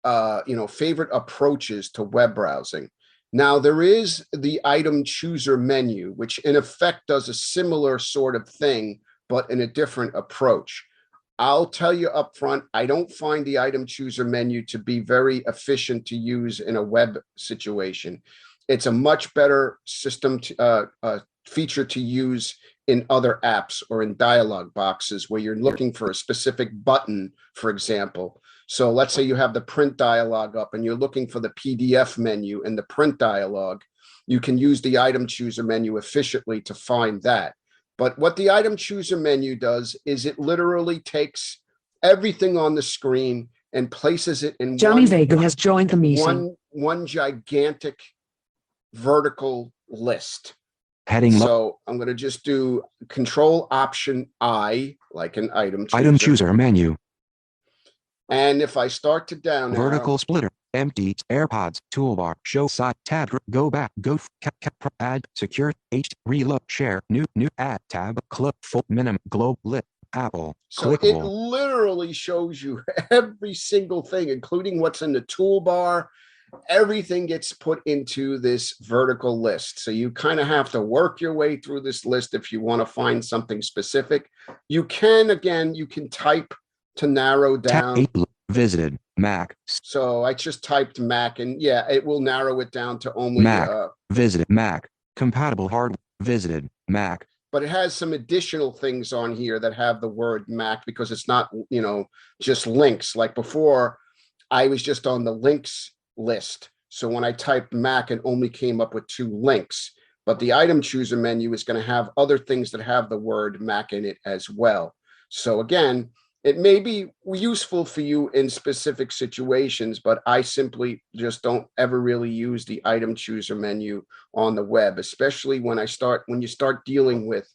approaches to web browsing. Now, there is the item chooser menu, which in effect does a similar sort of thing, but in a different approach. I'll tell you up front, I don't find the item chooser menu to be very efficient to use in a web situation. It's a much better system feature to use in other apps or in dialog boxes where you're looking for a specific button, for example. So let's say you have the print dialog up and you're looking for the PDF menu in the print dialog. You can use the item chooser menu efficiently to find that. But what the item chooser menu does is it literally takes everything on the screen and places it in Johnny Vega has joined the meeting. one gigantic vertical list. Heading. So I'm going to just do Control Option I, like an item chooser. Item chooser menu. And if I start to down Vertical arrow, splitter. empty, AirPods, toolbar, show side, tab, go back, go, add, secure, reload, share, new, add, tab, clip, full, minimum, globe, lit, Apple, So it clickable, literally shows you every single thing, including what's in the toolbar. Everything gets put into this vertical list. So you kind of have to work your way through this list if you want to find something specific. You can, again, you can type to narrow tab, down. visited, Mac, So I just typed Mac, and yeah, it will narrow it down to only Mac, visited, Mac, compatible hardware, visited, Mac, but it has some additional things on here that have the word Mac, because it's not, just links. Like before, I was just on the links list. So when I typed Mac, it only came up with 2 links. But the item chooser menu is going to have other things that have the word Mac in it as well. So again, it may be useful for you in specific situations, but I simply just don't ever really use the item chooser menu on the web, especially when you start dealing with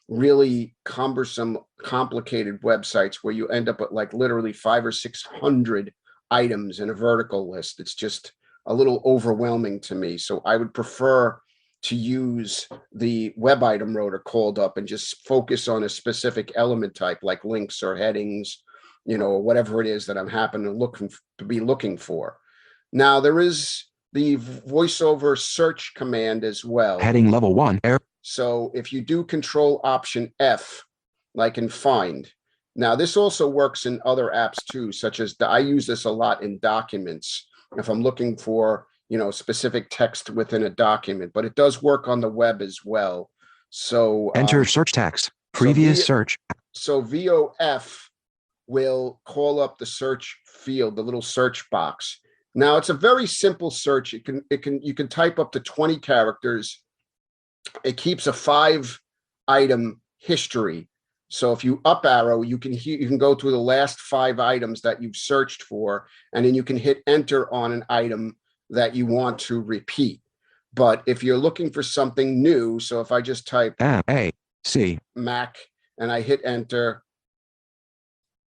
really cumbersome, complicated websites where you end up at like literally 500 or 600 items in a vertical list. It's just a little overwhelming to me. So I would prefer to use the web item rotor called up and just focus on a specific element type, like links or headings, whatever it is that I'm happening to be looking for. Now there is the VoiceOver search command as well. heading level 1, So if you do Control Option F, like in Find, now this also works in other apps too, such as I use this a lot in documents if I'm looking for specific text within a document, but it does work on the web as well. So enter search text, previous search. So VOF will call up the search field, the little search box. Now it's a very simple search. You can type up to 20 characters. It keeps a 5-item history. So if you up arrow, you can go through the last 5 items that you've searched for, and then you can hit enter on an item that you want to repeat. But if you're looking for something new, so if I just type MAC Mac and I hit enter,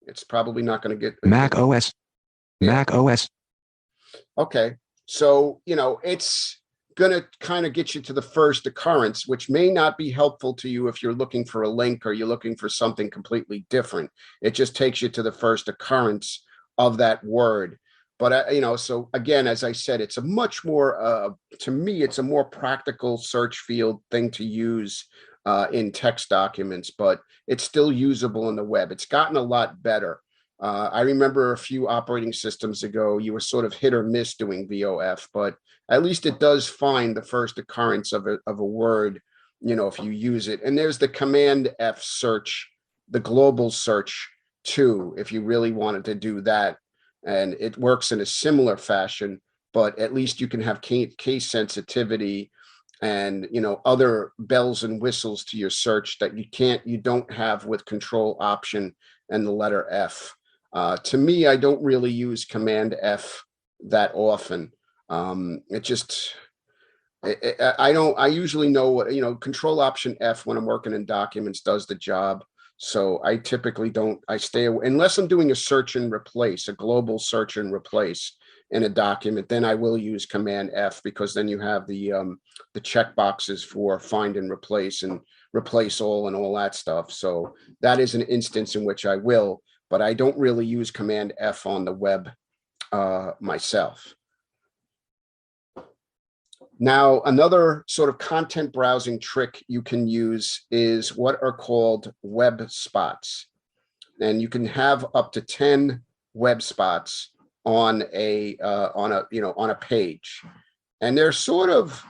it's probably not going to get Mac OS. Yeah. Mac OS. Okay. So, it's going to kind of get you to the first occurrence, which may not be helpful to you if you're looking for a link or you're looking for something completely different. It just takes you to the first occurrence of that word. But, so again, as I said, it's a much more, to me, it's a more practical search field thing to use in text documents, but it's still usable on the web. It's gotten a lot better. I remember a few operating systems ago, you were sort of hit or miss doing VOF, but at least it does find the first occurrence of a word, if you use it. And there's the Command F search, the global search too, if you really wanted to do that. And it works in a similar fashion, but at least you can have case sensitivity and other bells and whistles to your search that you don't have with Control Option and the letter F. To me, I don't really use Command F that often. I usually know what, Control Option F when I'm working in documents does the job. So I typically I stay away unless I'm doing a search and replace, a global search and replace in a document. Then I will use Command F, because then you have the check boxes for find and replace all and all that stuff. So that is an instance in which I will, but I don't really use Command F on the web myself. Now, another sort of content browsing trick you can use is what are called web spots. And you can have up to 10 web spots on a page. And they're sort of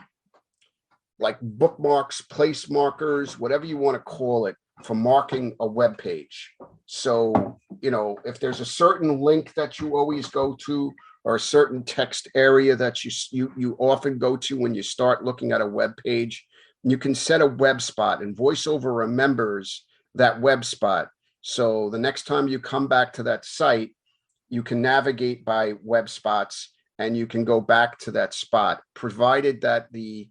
like bookmarks, place markers, whatever you want to call it, for marking a web page. So, if there's a certain link that you always go to, or a certain text area that you often go to when you start looking at a web page, you can set a web spot, and VoiceOver remembers that web spot. So the next time you come back to that site, you can navigate by web spots and you can go back to that spot, provided that the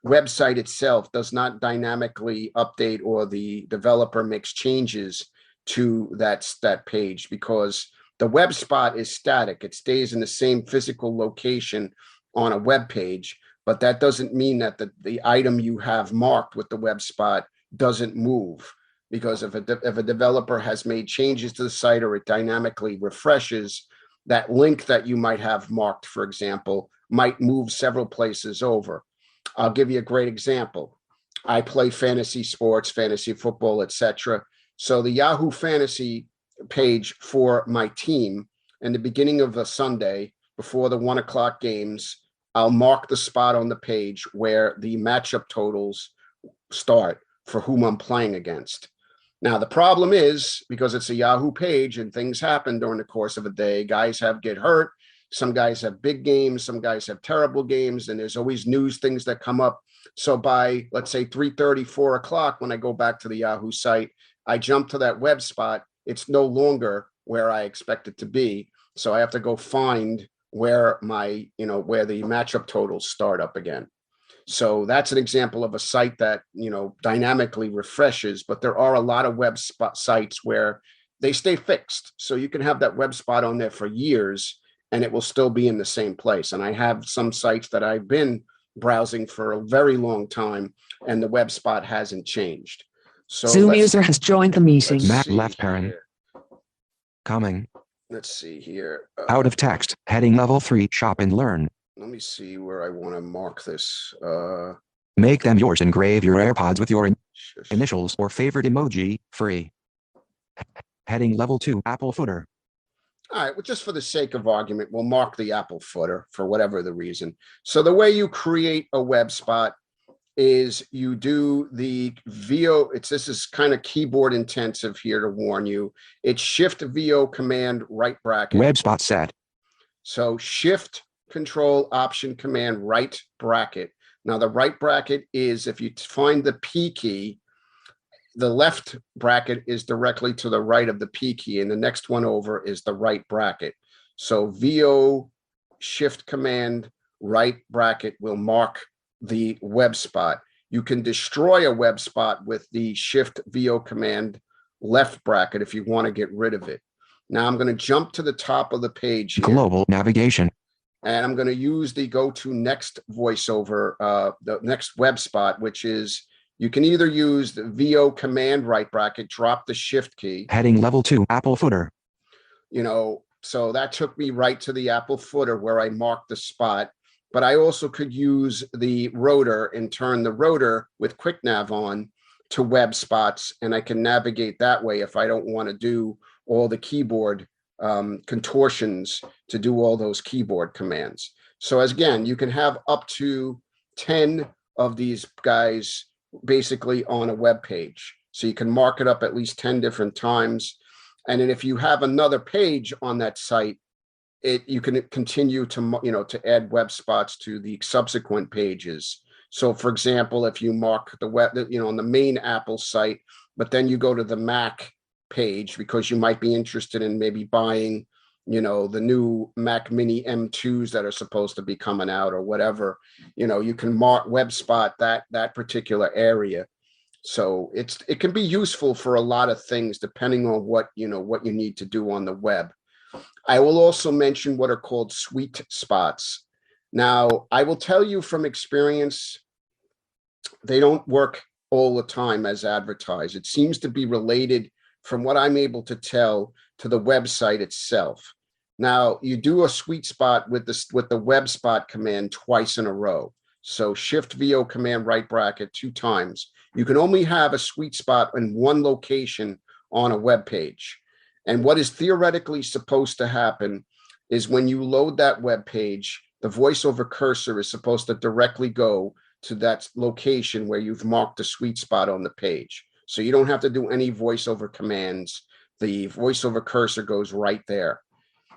website itself does not dynamically update or the developer makes changes to that page, because The web spot is static. It stays in the same physical location on a web page, but that doesn't mean that the item you have marked with the web spot doesn't move. Because if a developer has made changes to the site or it dynamically refreshes, that link that you might have marked, for example, might move several places over. I'll give you a great example. I play fantasy sports, fantasy football, etc. So the Yahoo Fantasy page for my team in the beginning of a Sunday before the 1 o'clock games, I'll mark the spot on the page where the matchup totals start for whom I'm playing against. Now, the problem is because it's a Yahoo page and things happen during the course of a day, guys get hurt. Some guys have big games, some guys have terrible games, and there's always news things that come up. So by, let's say, 3:30, 4 o'clock, when I go back to the Yahoo site, I jump to that web spot. It's no longer where I expect it to be. So I have to go find where where the matchup totals start up again. So that's an example of a site that, dynamically refreshes, but there are a lot of web spot sites where they stay fixed. So you can have that web spot on there for years and it will still be in the same place. And I have some sites that I've been browsing for a very long time and the web spot hasn't changed. So Zoom user has joined the meeting. let's Matt see left parent. here. Coming. Let's see here. Out of text. Heading level 3. Shop and learn. Let me see where I want to mark this. Make them yours. Engrave your AirPods with your Shush. initials or favorite emoji. Free. Heading level 2. Apple footer. All right, well, just for the sake of argument, we'll mark the Apple footer for whatever the reason. So the way you create a web spot is you do the VO. This is kind of keyboard intensive here to warn you. It's Shift VO Command right bracket. Web spot set. So Shift Control Option Command right bracket. Now the right bracket is if you find the P key, the left bracket is directly to the right of the P key, and the next one over is the right bracket. So VO Shift Command right bracket will mark the web spot. You can destroy a web spot with the Shift VO Command left bracket if you want to get rid of it. Now I'm going to jump to the top of the page here. Global navigation. And I'm going to use the go to next voiceover, the next web spot, which is you can either use the VO Command right bracket, drop the Shift key. Heading level 2. Apple footer. So that took me right to the Apple footer where I marked the spot. But I also could use the rotor and turn the rotor with quick nav on to web spots. And I can navigate that way if I don't want to do all the keyboard contortions to do all those keyboard commands. So as again, you can have up to 10 of these guys basically on a web page. So you can mark it up at least 10 different times. And then if you have another page on that site, you can continue to add web spots to the subsequent pages. So for example, if you mark the web, on the main Apple site, but then you go to the Mac page because you might be interested in maybe buying, the new Mac Mini M2s that are supposed to be coming out or whatever, you can mark web spot that particular area. So it can be useful for a lot of things depending on what you need to do on the web. I will also mention what are called sweet spots. Now, I will tell you from experience, they don't work all the time as advertised. It seems to be related, from what I'm able to tell, to the website itself. Now, you do a sweet spot with the web spot command twice in a row. So Shift VO Command right bracket 2 times. You can only have a sweet spot in one location on a web page. And what is theoretically supposed to happen is when you load that web page, the VoiceOver cursor is supposed to directly go to that location where you've marked the sweet spot on the page. So you don't have to do any VoiceOver commands. The VoiceOver cursor goes right there.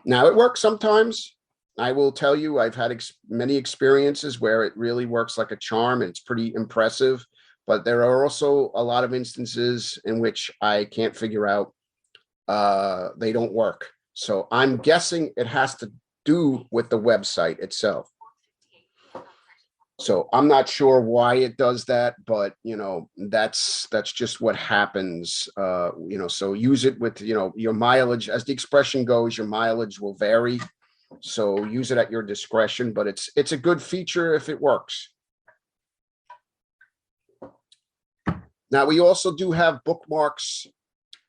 Now, it works sometimes. I will tell you, I've had many experiences where it really works like a charm and it's pretty impressive. But there are also a lot of instances in which I can't figure out they don't work. So I'm guessing it has to do with the website itself. So I'm not sure why it does that, but that's just what happens. So use it with, your mileage. As the expression goes, your mileage will vary. So use it at your discretion, but it's a good feature if it works. Now, we also do have bookmarks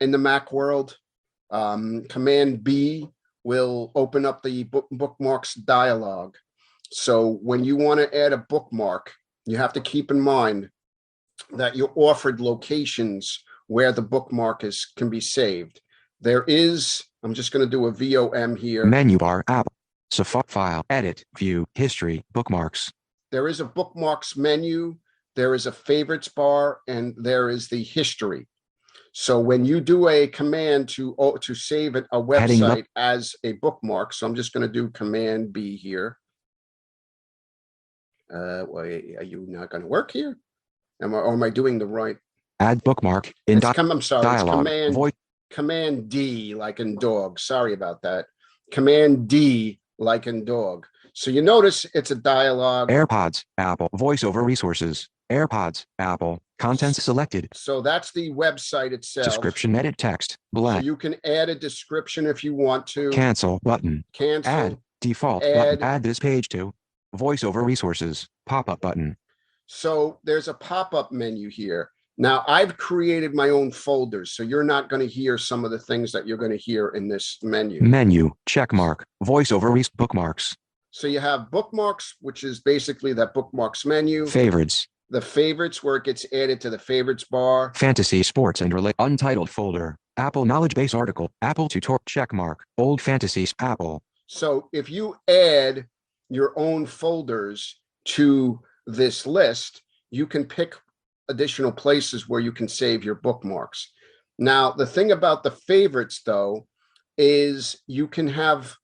in the Mac world. Command B will open up the bookmarks dialog. So when you want to add a bookmark, you have to keep in mind that you're offered locations where the bookmark can be saved. There is, I'm just going to do a VOM here. Menu bar, app, Safari, file, edit, view, history, bookmarks. There is a bookmarks menu, there is a favorites bar, and there is the history. So when you do a command to save a website as a bookmark, so I'm just going to do Command B here. Wait, are you not going to work here? Am I doing the right? Add bookmark in I'm sorry, dialog. It's Command D, like in dog. Sorry about that. Command D, like in dog. So you notice it's a dialogue. AirPods, Apple, VoiceOver resources, AirPods, Apple, contents selected. So that's the website itself. Description, edit text, So blank. you can add a description if you want to. Cancel button. Cancel. Add default button. Add this page to VoiceOver resources, pop-up button. So there's a pop-up menu here. Now I've created my own folders, so you're not going to hear some of the things that you're going to hear in this menu. Menu, check mark, VoiceOver bookmarks. So you have bookmarks, which is basically that bookmarks menu. Favorites. The favorites, where it gets added to the favorites bar. Fantasy, sports, and relate. Untitled folder. Apple knowledge base article. Apple tutorial. Check mark. Old fantasies. Apple. So if you add your own folders to this list, you can pick additional places where you can save your bookmarks. Now, the thing about the favorites, though, is you can have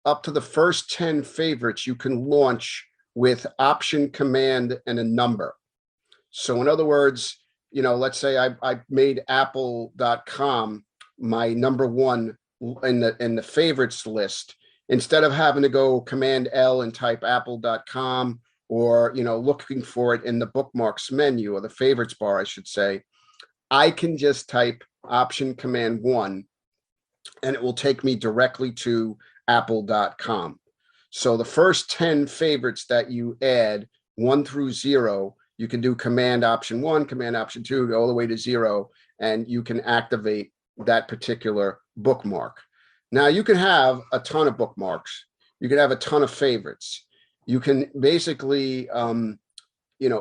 up to the first 10 favorites you can launch with Option, Command, and a number. So in other words, let's say I made apple.com my number one in the favorites list. Instead of having to go Command L and type apple.com or, looking for it in the bookmarks menu or the favorites bar, I should say, I can just type Option Command 1 and it will take me directly to apple.com. So the first 10 favorites that you add, 1 through 0, you can do Command Option 1, Command Option 2, go all the way to 0, and you can activate that particular bookmark. Now, you can have a ton of bookmarks. You can have a ton of favorites. You can basically,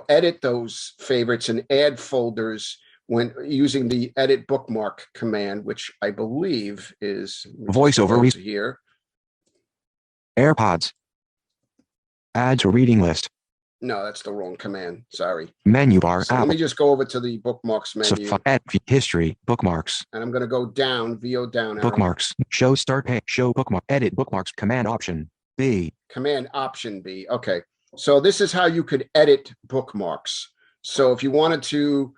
edit those favorites and add folders when using the edit bookmark command, which I believe is VoiceOver here. AirPods. Add to reading list. No, that's the wrong command. Sorry. Menu bar. So let me just go over to the bookmarks menu. History, bookmarks. And I'm going to go down, VO down. Bookmarks. Show start page. Show bookmark. Edit bookmarks. Command Option B. Command Option B. Okay. So this is how you could edit bookmarks. So if you wanted to,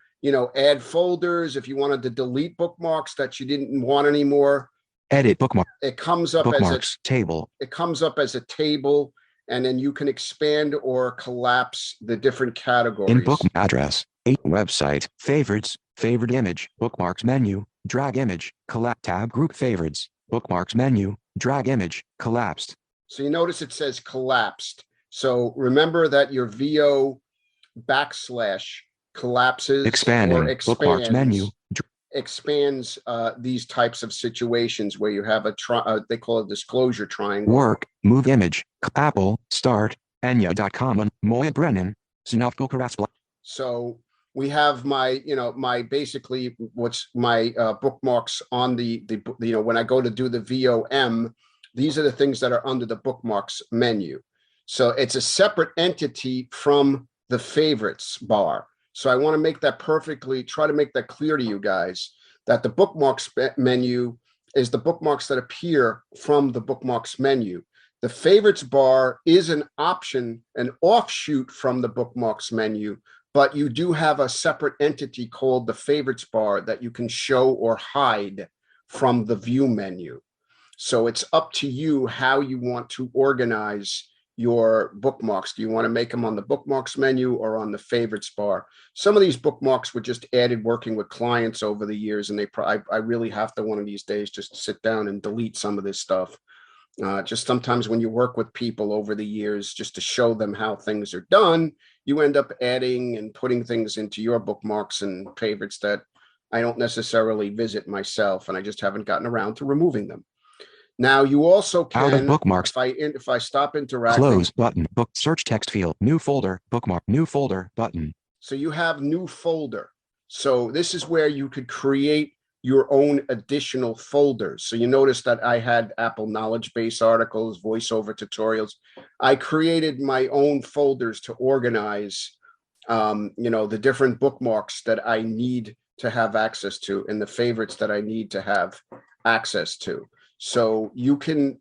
add folders, if you wanted to delete bookmarks that you didn't want anymore. Edit bookmark. It comes up bookmarks table. It comes up as a table. And then you can expand or collapse the different categories. In book address, 8 website, favorites, favorite image, bookmarks menu, drag image, collapse tab group favorites, bookmarks menu, drag image, collapsed. So you notice it says collapsed. So remember that your VO / collapses expanding or expands, bookmarks menu. Expands these types of situations where you have they call it disclosure triangle. Work, move image, Apple, start, Enya.com, Moya Brennan, Sinofko Karaspla. So we have my, my basically what's my bookmarks on the when I go to do the VOM, these are the things that are under the bookmarks menu. So it's a separate entity from the favorites bar. So I want to make that try to make that clear to you guys that the bookmarks menu is the bookmarks that appear from the bookmarks menu. The favorites bar is an option, an offshoot from the bookmarks menu, but you do have a separate entity called the favorites bar that you can show or hide from the view menu. So it's up to you how you want to organize your bookmarks. Do you want to make them on the bookmarks menu or on the favorites bar? Some of these bookmarks were just added working with clients over the years, and I really have to one of these days just sit down and delete some of this stuff. Just sometimes when you work with people over the years, just to show them how things are done, you end up adding and putting things into your bookmarks and favorites that I don't necessarily visit myself, and I just haven't gotten around to removing them. Now you also Out of can, bookmarks. if I stop interacting. Close button. Book search text field. New folder. Bookmark. New folder button. So you have new folder. So this is where you could create your own additional folders. So you notice that I had Apple knowledge base articles, voiceover tutorials. I created my own folders to organize, the different bookmarks that I need to have access to and the favorites that I need to have access to. So you can,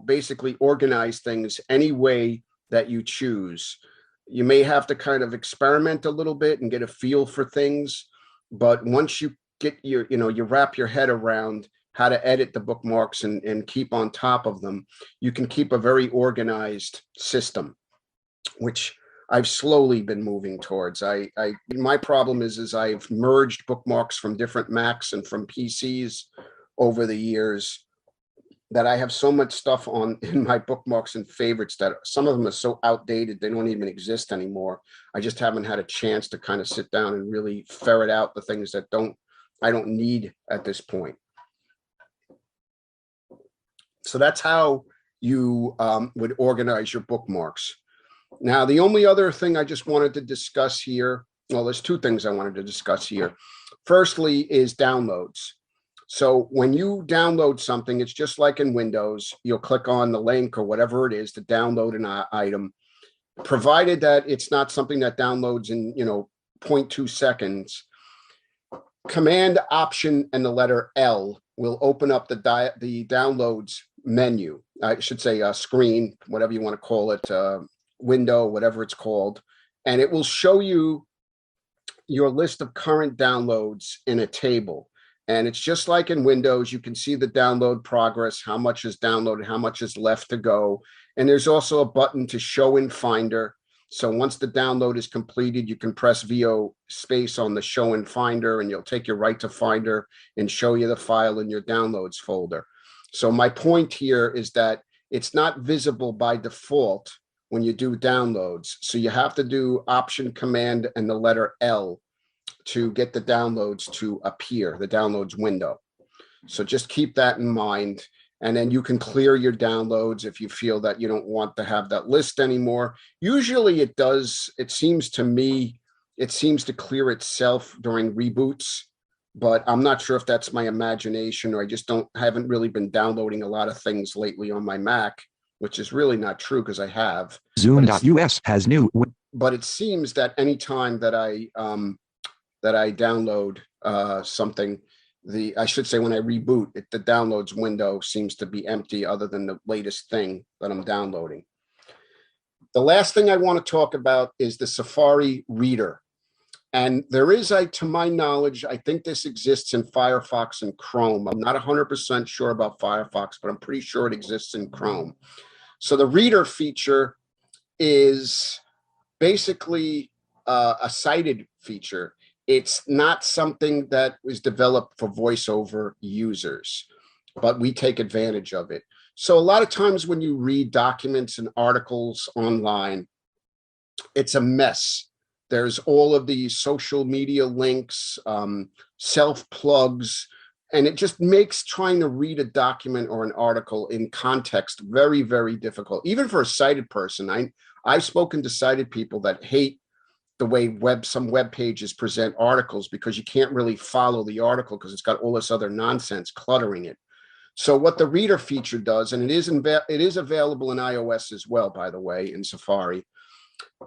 basically organize things any way that you choose. You may have to kind of experiment a little bit and get a feel for things, but once you get you wrap your head around how to edit the bookmarks and keep on top of them, you can keep a very organized system, which I've slowly been moving towards. My problem is I've merged bookmarks from different Macs and from PCs over the years, that I have so much stuff in my bookmarks and favorites that some of them are so outdated, they don't even exist anymore. I just haven't had a chance to kind of sit down and really ferret out the things that I don't need at this point. So that's how you would organize your bookmarks. Now, the only other thing I just wanted to discuss here, well, there's two things I wanted to discuss here. Firstly is downloads. So when you download something, it's just like in Windows, you'll click on the link or whatever it is to download an item, provided that it's not something that downloads in, 0.2 seconds. Command, Option, and the letter L will open up the downloads menu. I should say screen, whatever you want to call it, window, whatever it's called. And it will show you your list of current downloads in a table. And it's just like in Windows, you can see the download progress, how much is downloaded, how much is left to go. And there's also a button to show in Finder. So once the download is completed, you can press VO space on the show in Finder, and you'll take you right to Finder and show you the file in your downloads folder. So my point here is that it's not visible by default when you do downloads. So you have to do Option, Command, and the letter L to get the downloads to appear, the downloads window. So just keep that in mind. And then you can clear your downloads if you feel that you don't want to have that list anymore. Usually it does, it seems to me, it seems to clear itself during reboots, but I'm not sure if that's my imagination, or I just haven't really been downloading a lot of things lately on my Mac, which is really not true because I have. Zoom.us has new. But it seems that anytime that I download something, I should say when I reboot it, the downloads window seems to be empty other than the latest thing that I'm downloading. The last thing I want to talk about is the Safari Reader. And there is, to my knowledge, I think this exists in Firefox and Chrome. I'm not 100% sure about Firefox, but I'm pretty sure it exists in Chrome. So the Reader feature is basically a cited feature. It's not something that was developed for VoiceOver users, but we take advantage of it. So a lot of times when you read documents and articles online, it's a mess. There's all of these social media links, self-plugs, and it just makes trying to read a document or an article in context very, very difficult. Even for a sighted person, I've spoken to sighted people that hate the way some web pages present articles because you can't really follow the article because it's got all this other nonsense cluttering it. So what the Reader feature does, and it is available in iOS as well, by the way, in Safari,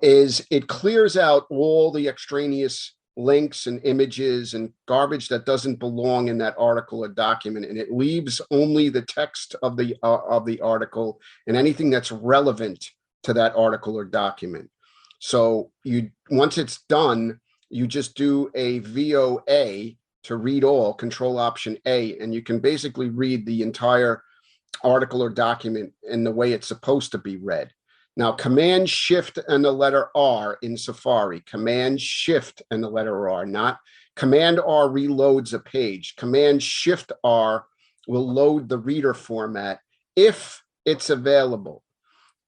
is it clears out all the extraneous links and images and garbage that doesn't belong in that article or document, and it leaves only the text of the article and anything that's relevant to that article or document. So once it's done, you just do a VOA to read all, Control Option A, and you can basically read the entire article or document in the way it's supposed to be read. Now, Command Shift and the letter R in Safari, Command Shift and the letter R, not Command R reloads a page. Command Shift R will load the reader format if it's available.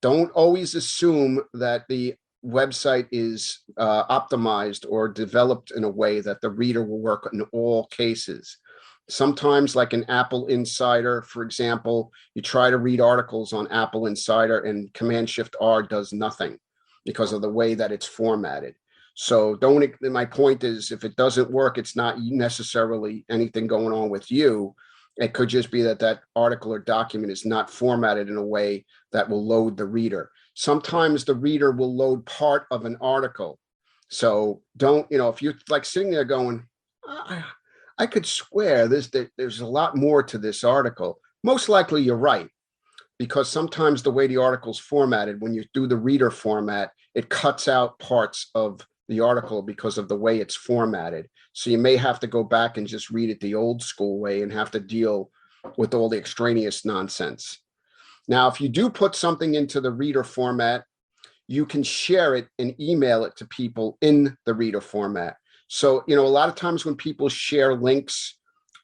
Don't always assume that the website is optimized or developed in a way that the reader will work in all cases. Sometimes, like an Apple Insider, for example, you try to read articles on Apple Insider and Command Shift R does nothing because of the way that it's formatted. So my point is, if it doesn't work, it's not necessarily anything going on with you. It could just be that that article or document is not formatted in a way that will load the reader. Sometimes the reader will load part of an article. So don't, if you're like sitting there going, I could swear there's a lot more to this article. Most likely you're right, because sometimes the way the article's formatted, when you do the reader format, it cuts out parts of the article because of the way it's formatted. So you may have to go back and just read it the old school way and have to deal with all the extraneous nonsense. Now, if you do put something into the reader format, you can share it and email it to people in the reader format. So, a lot of times when people share links,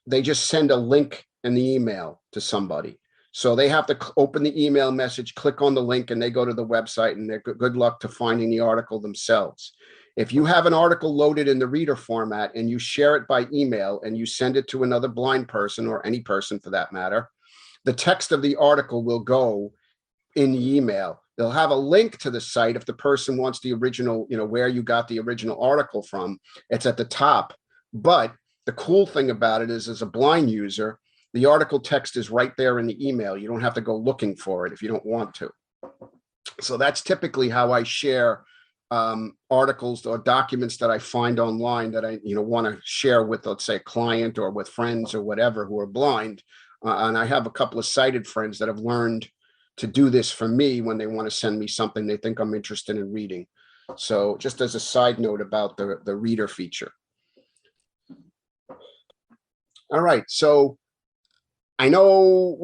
they just send a link in the email to somebody. So they have to open the email message, click on the link, and they go to the website, and they're good luck to finding the article themselves. If you have an article loaded in the reader format and you share it by email and you send it to another blind person, or any person for that matter, the text of the article will go in the email. They'll have a link to the site if the person wants the original, where you got the original article from. It's at the top. But the cool thing about it is, as a blind user, the article text is right there in the email. You don't have to go looking for it if you don't want to. So that's typically how I share articles or documents that I find online that I want to share with, let's say, a client or with friends or whatever who are blind. And I have a couple of sighted friends that have learned to do this for me when they want to send me something they think I'm interested in reading. So just as a side note about the reader feature. All right, so I know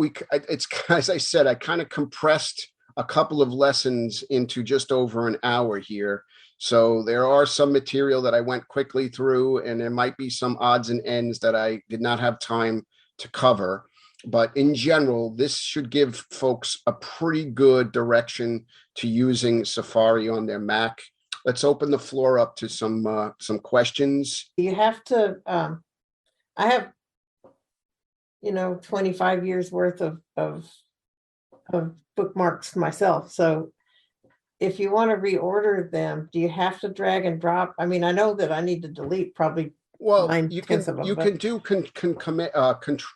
it's, as I said, I kind of compressed a couple of lessons into just over an hour here. So there are some material that I went quickly through, and there might be some odds and ends that I did not have time to cover. But in general, this should give folks a pretty good direction to using Safari on their Mac. Let's open the floor up to some questions. You have to, I have, 25 years worth of bookmarks myself. So if you want to reorder them, do you have to drag and drop? I mean, I know that I need to delete probably. Well, you can do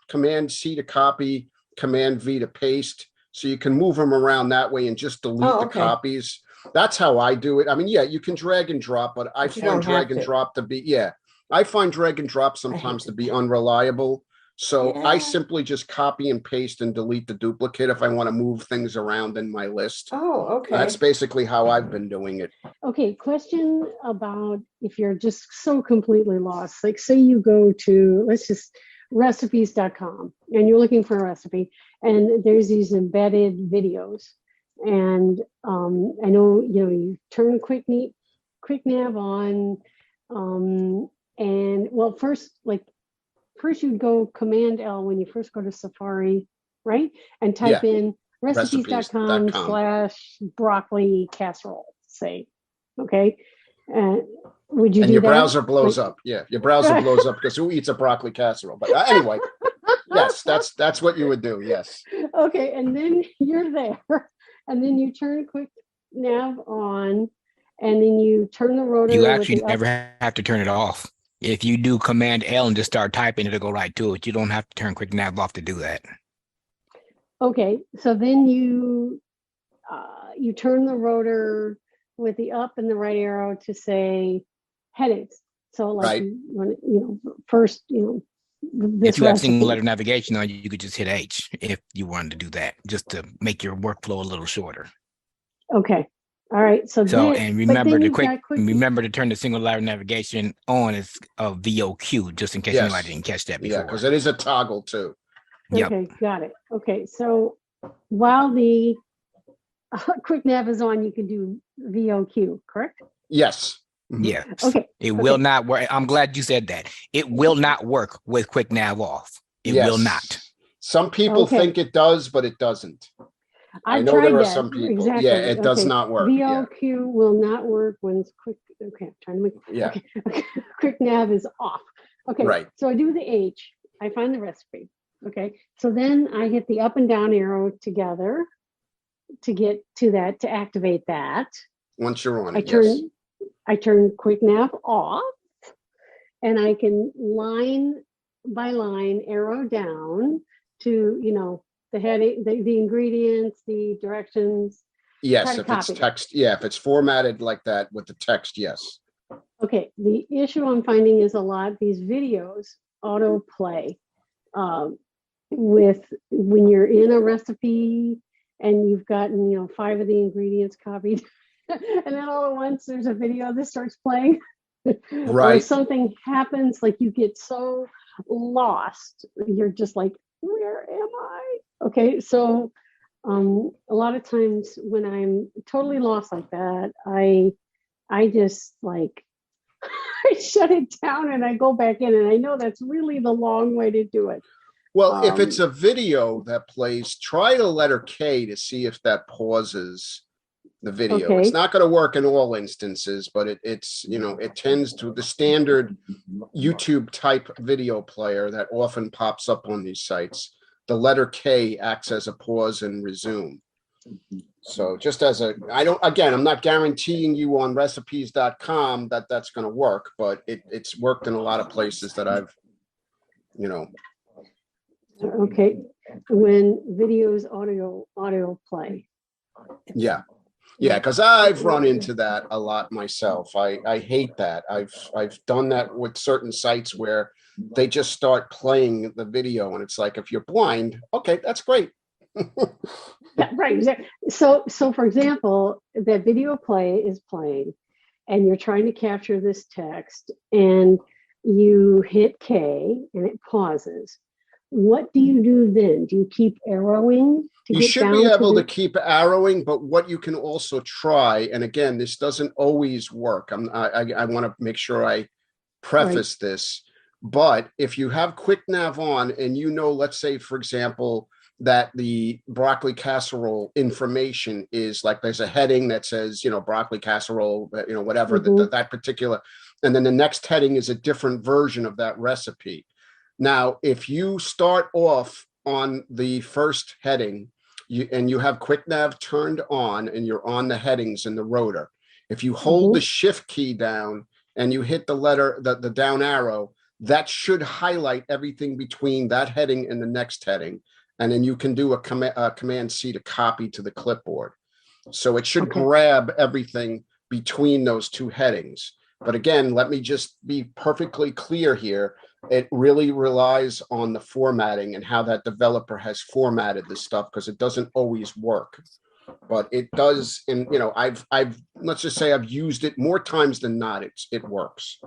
Command C to copy, Command V to paste. So you can move them around that way and just delete the copies. That's how I do it. I mean, yeah, you can drag and drop, but I find drag and drop to be, I find drag and drop sometimes to be unreliable. So I simply just copy and paste and delete the duplicate if I want to move things around in my list. Oh, okay. That's basically how I've been doing it. Okay, question about if you're just so completely lost. Like, say you go to, let's just, recipes.com, and you're looking for a recipe, and there's these embedded videos. And I know, you turn quick nav on, and well, first you'd go Command L when you first go to Safari, right? And type in recipes.com/broccoli casserole, say, okay? Would you and do your that? browser blows up. Yeah, your browser blows up because who eats a broccoli casserole? But anyway, yes, that's what you would do. Yes. Okay, and then you're there, and then you turn quick nav on, and then you turn the rotor. You actually never have to turn it off. If you do Command L and just start typing, it'll go right to it. You don't have to turn quick nav off to do that. Okay, so then you turn the rotor with the up and the right arrow to say headings. So like, first, this if you have recipe. single letter navigation on, you could just hit H if you wanted to do that, just to make your workflow a little shorter. Okay. All right. So and remember remember to turn the single letter navigation on as a VOQ, just in case anybody didn't catch that before. Yeah, because it is a toggle too. Okay, got it. Okay, so while the quick nav is on, you can do VOQ, correct? Yes. Mhm. Yes. Okay. It will okay. not work. I'm glad you said that. It will not work with quick nav off. It will not. Yes. Some people Okay. think it does, but it doesn't. I know tried there are that. some people. Exactly. Yeah, it does Okay. not work. Yeah. VOQ will not work when it's quick. Okay, I'm trying to make. Yeah. Okay. Okay. Quick nav is off. Okay. Right. So I do the H. I find the recipe. Okay. So then I hit the up and down arrow together to get to that, to activate that. Once you're on I it, yes. turn quick nav off, and I can line by line arrow down to, the heading, the ingredients, the directions. Yes, to if it's copy. text, yeah, if it's formatted like that with the text, yes. Okay, the issue I'm finding is a lot these videos autoplay with when you're in a recipe and you've gotten 5 of the ingredients copied, and then all at once there's a video that starts playing, or Right. something happens, like you get so lost, you're just like, where am I? Okay, so a lot of times when I'm totally lost like that, I just like I shut it down and I go back in, and I know that's really the long way to do it. Well, if it's a video that plays, try the letter K to see if that pauses the video. Okay. It's not going to work in all instances, but it's, it tends to the standard YouTube type video player that often pops up on these sites. The letter K acts as a pause and resume. So just as I'm not guaranteeing you on recipes.com that that's going to work, but it's worked in a lot of places that I've, Okay, when videos audio play. Yeah. Yeah, because I've run into that a lot myself. I hate that. I've done that with certain sites where they just start playing the video, and it's like, if you're blind, okay, that's great. Yeah, right. Exactly. So for example, that video play is playing, and you're trying to capture this text, and you hit K, and it pauses. What do you do then? Do you keep arrowing to You get should down be able to to keep arrowing, but what you can also try, and again, this doesn't always work. I want to make sure I preface this, but if you have quick nav on and let's say, for example, that the broccoli casserole information is like, there's a heading that says, broccoli casserole, whatever, that particular, and then the next heading is a different version of that recipe. Now, if you start off on the first heading, you have quick nav turned on and you're on the headings in the rotor, if you hold the shift key down and you hit the letter, the down arrow, that should highlight everything between that heading and the next heading. And then you can do a command C to copy to the clipboard. So it should grab everything between those two headings. But again, let me just be perfectly clear here. It really relies on the formatting and how that developer has formatted this stuff, because it doesn't always work. But it does, and I've let's just say I've used it more times than not. It works.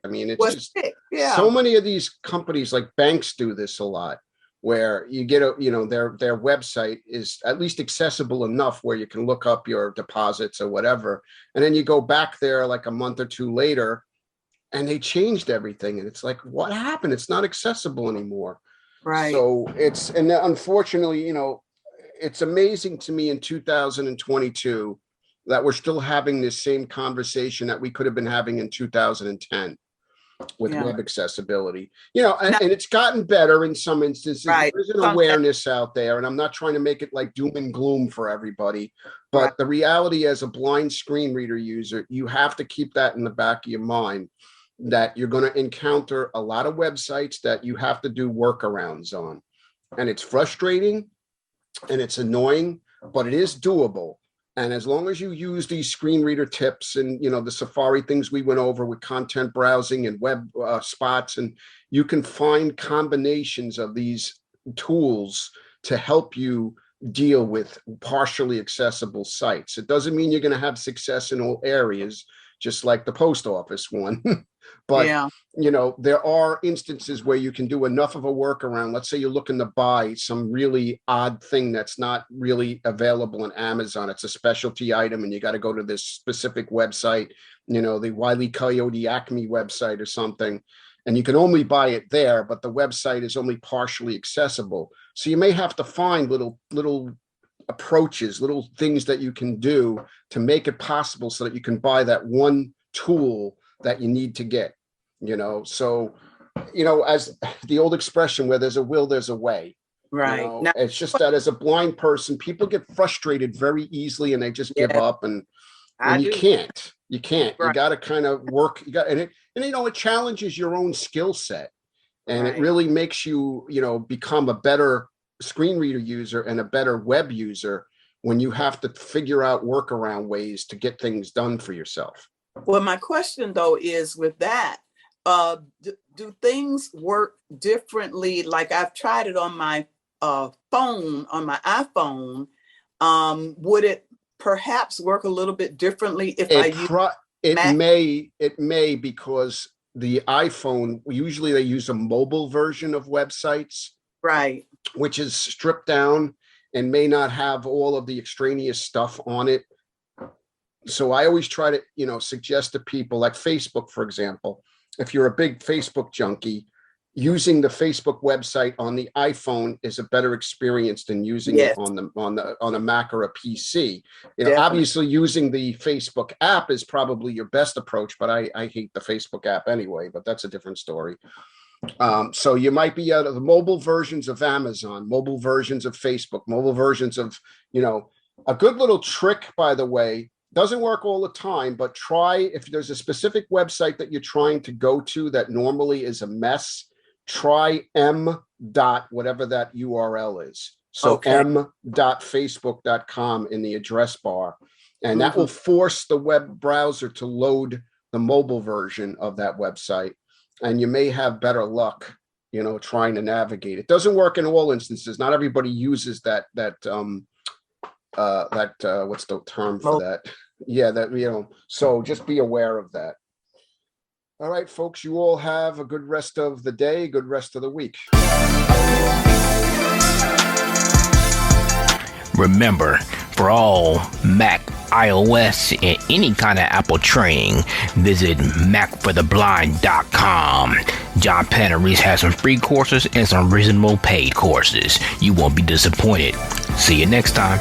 I mean, it's just so many of these companies, like banks, do this a lot, where you get their website is at least accessible enough where you can look up your deposits or whatever, and then you go back there like a month or two later, and they changed everything, and it's like, what happened? It's not accessible anymore. Right. So and unfortunately, it's amazing to me in 2022 that we're still having this same conversation that we could have been having in 2010 with web accessibility, and it's gotten better in some instances. Right. There's an awareness out there, and I'm not trying to make it like doom and gloom for everybody, but the reality, as a blind screen reader user, you have to keep that in the back of your mind, that you're going to encounter a lot of websites that you have to do workarounds on. And it's frustrating and it's annoying, but it is doable. And as long as you use these screen reader tips and, the Safari things we went over with content browsing and web spots, and you can find combinations of these tools to help you deal with partially accessible sites. It doesn't mean you're going to have success in all areas. just like the post office one. But, Yeah. you know, there are instances where you can do enough of a workaround. Let's say you're looking to buy some really odd thing that's not really available on Amazon. It's a specialty item and you got to go to this specific website, you know, the Wile E. Coyote Acme website or something. And you can only buy it there, but the website is only partially accessible. So you may have to find little approaches, little things that you can do to make it possible so that you can buy that one tool that you need to get, you know. So, you know, as the old expression, where there's a will, there's a way. Right. You know, Now, it's just that as a blind person, people get frustrated very easily and they just give Yeah. up, and I you do. can't. You can't. You Right. got to kind of work. You got, and you know, it challenges your own skill set, and it Right. really makes you, you know, become a better screen reader user and a better web user when you have to figure out workaround ways to get things done for yourself. Well, my question though is with that, do things work differently? Like I've tried it on my phone, on my iPhone. Would it perhaps work a little bit differently if I use Mac? It may, because the iPhone, usually they use a mobile version of websites, Right. which is stripped down and may not have all of the extraneous stuff on it. So I always try to, you know, suggest to people like Facebook, for example, if you're a big Facebook junkie, using the Facebook website on the iPhone is a better experience than using Yes. it on a Mac or a PC. You know, Definitely. obviously using the Facebook app is probably your best approach, but I hate the Facebook app anyway, but that's a different story. So you might be out of the mobile versions of Amazon, mobile versions of Facebook, mobile versions of, you know, a good little trick, by the way, doesn't work all the time, but try, if there's a specific website that you're trying to go to that normally is a mess, try whatever that URL is. So Okay. m.facebook.com in the address bar, and that will force the web browser to load the mobile version of that website. And you may have better luck, you know, trying to navigate. It doesn't work in all instances. Not everybody uses that what's the term for that? Yeah, that, you know, so just be aware of that. All right, folks, you all have a good rest of the day, good rest of the week. Remember, for all Mac, iOS, and any kind of Apple training, visit macfortheblind.com. John Panarese has some free courses and some reasonable paid courses. You won't be disappointed. See you next time.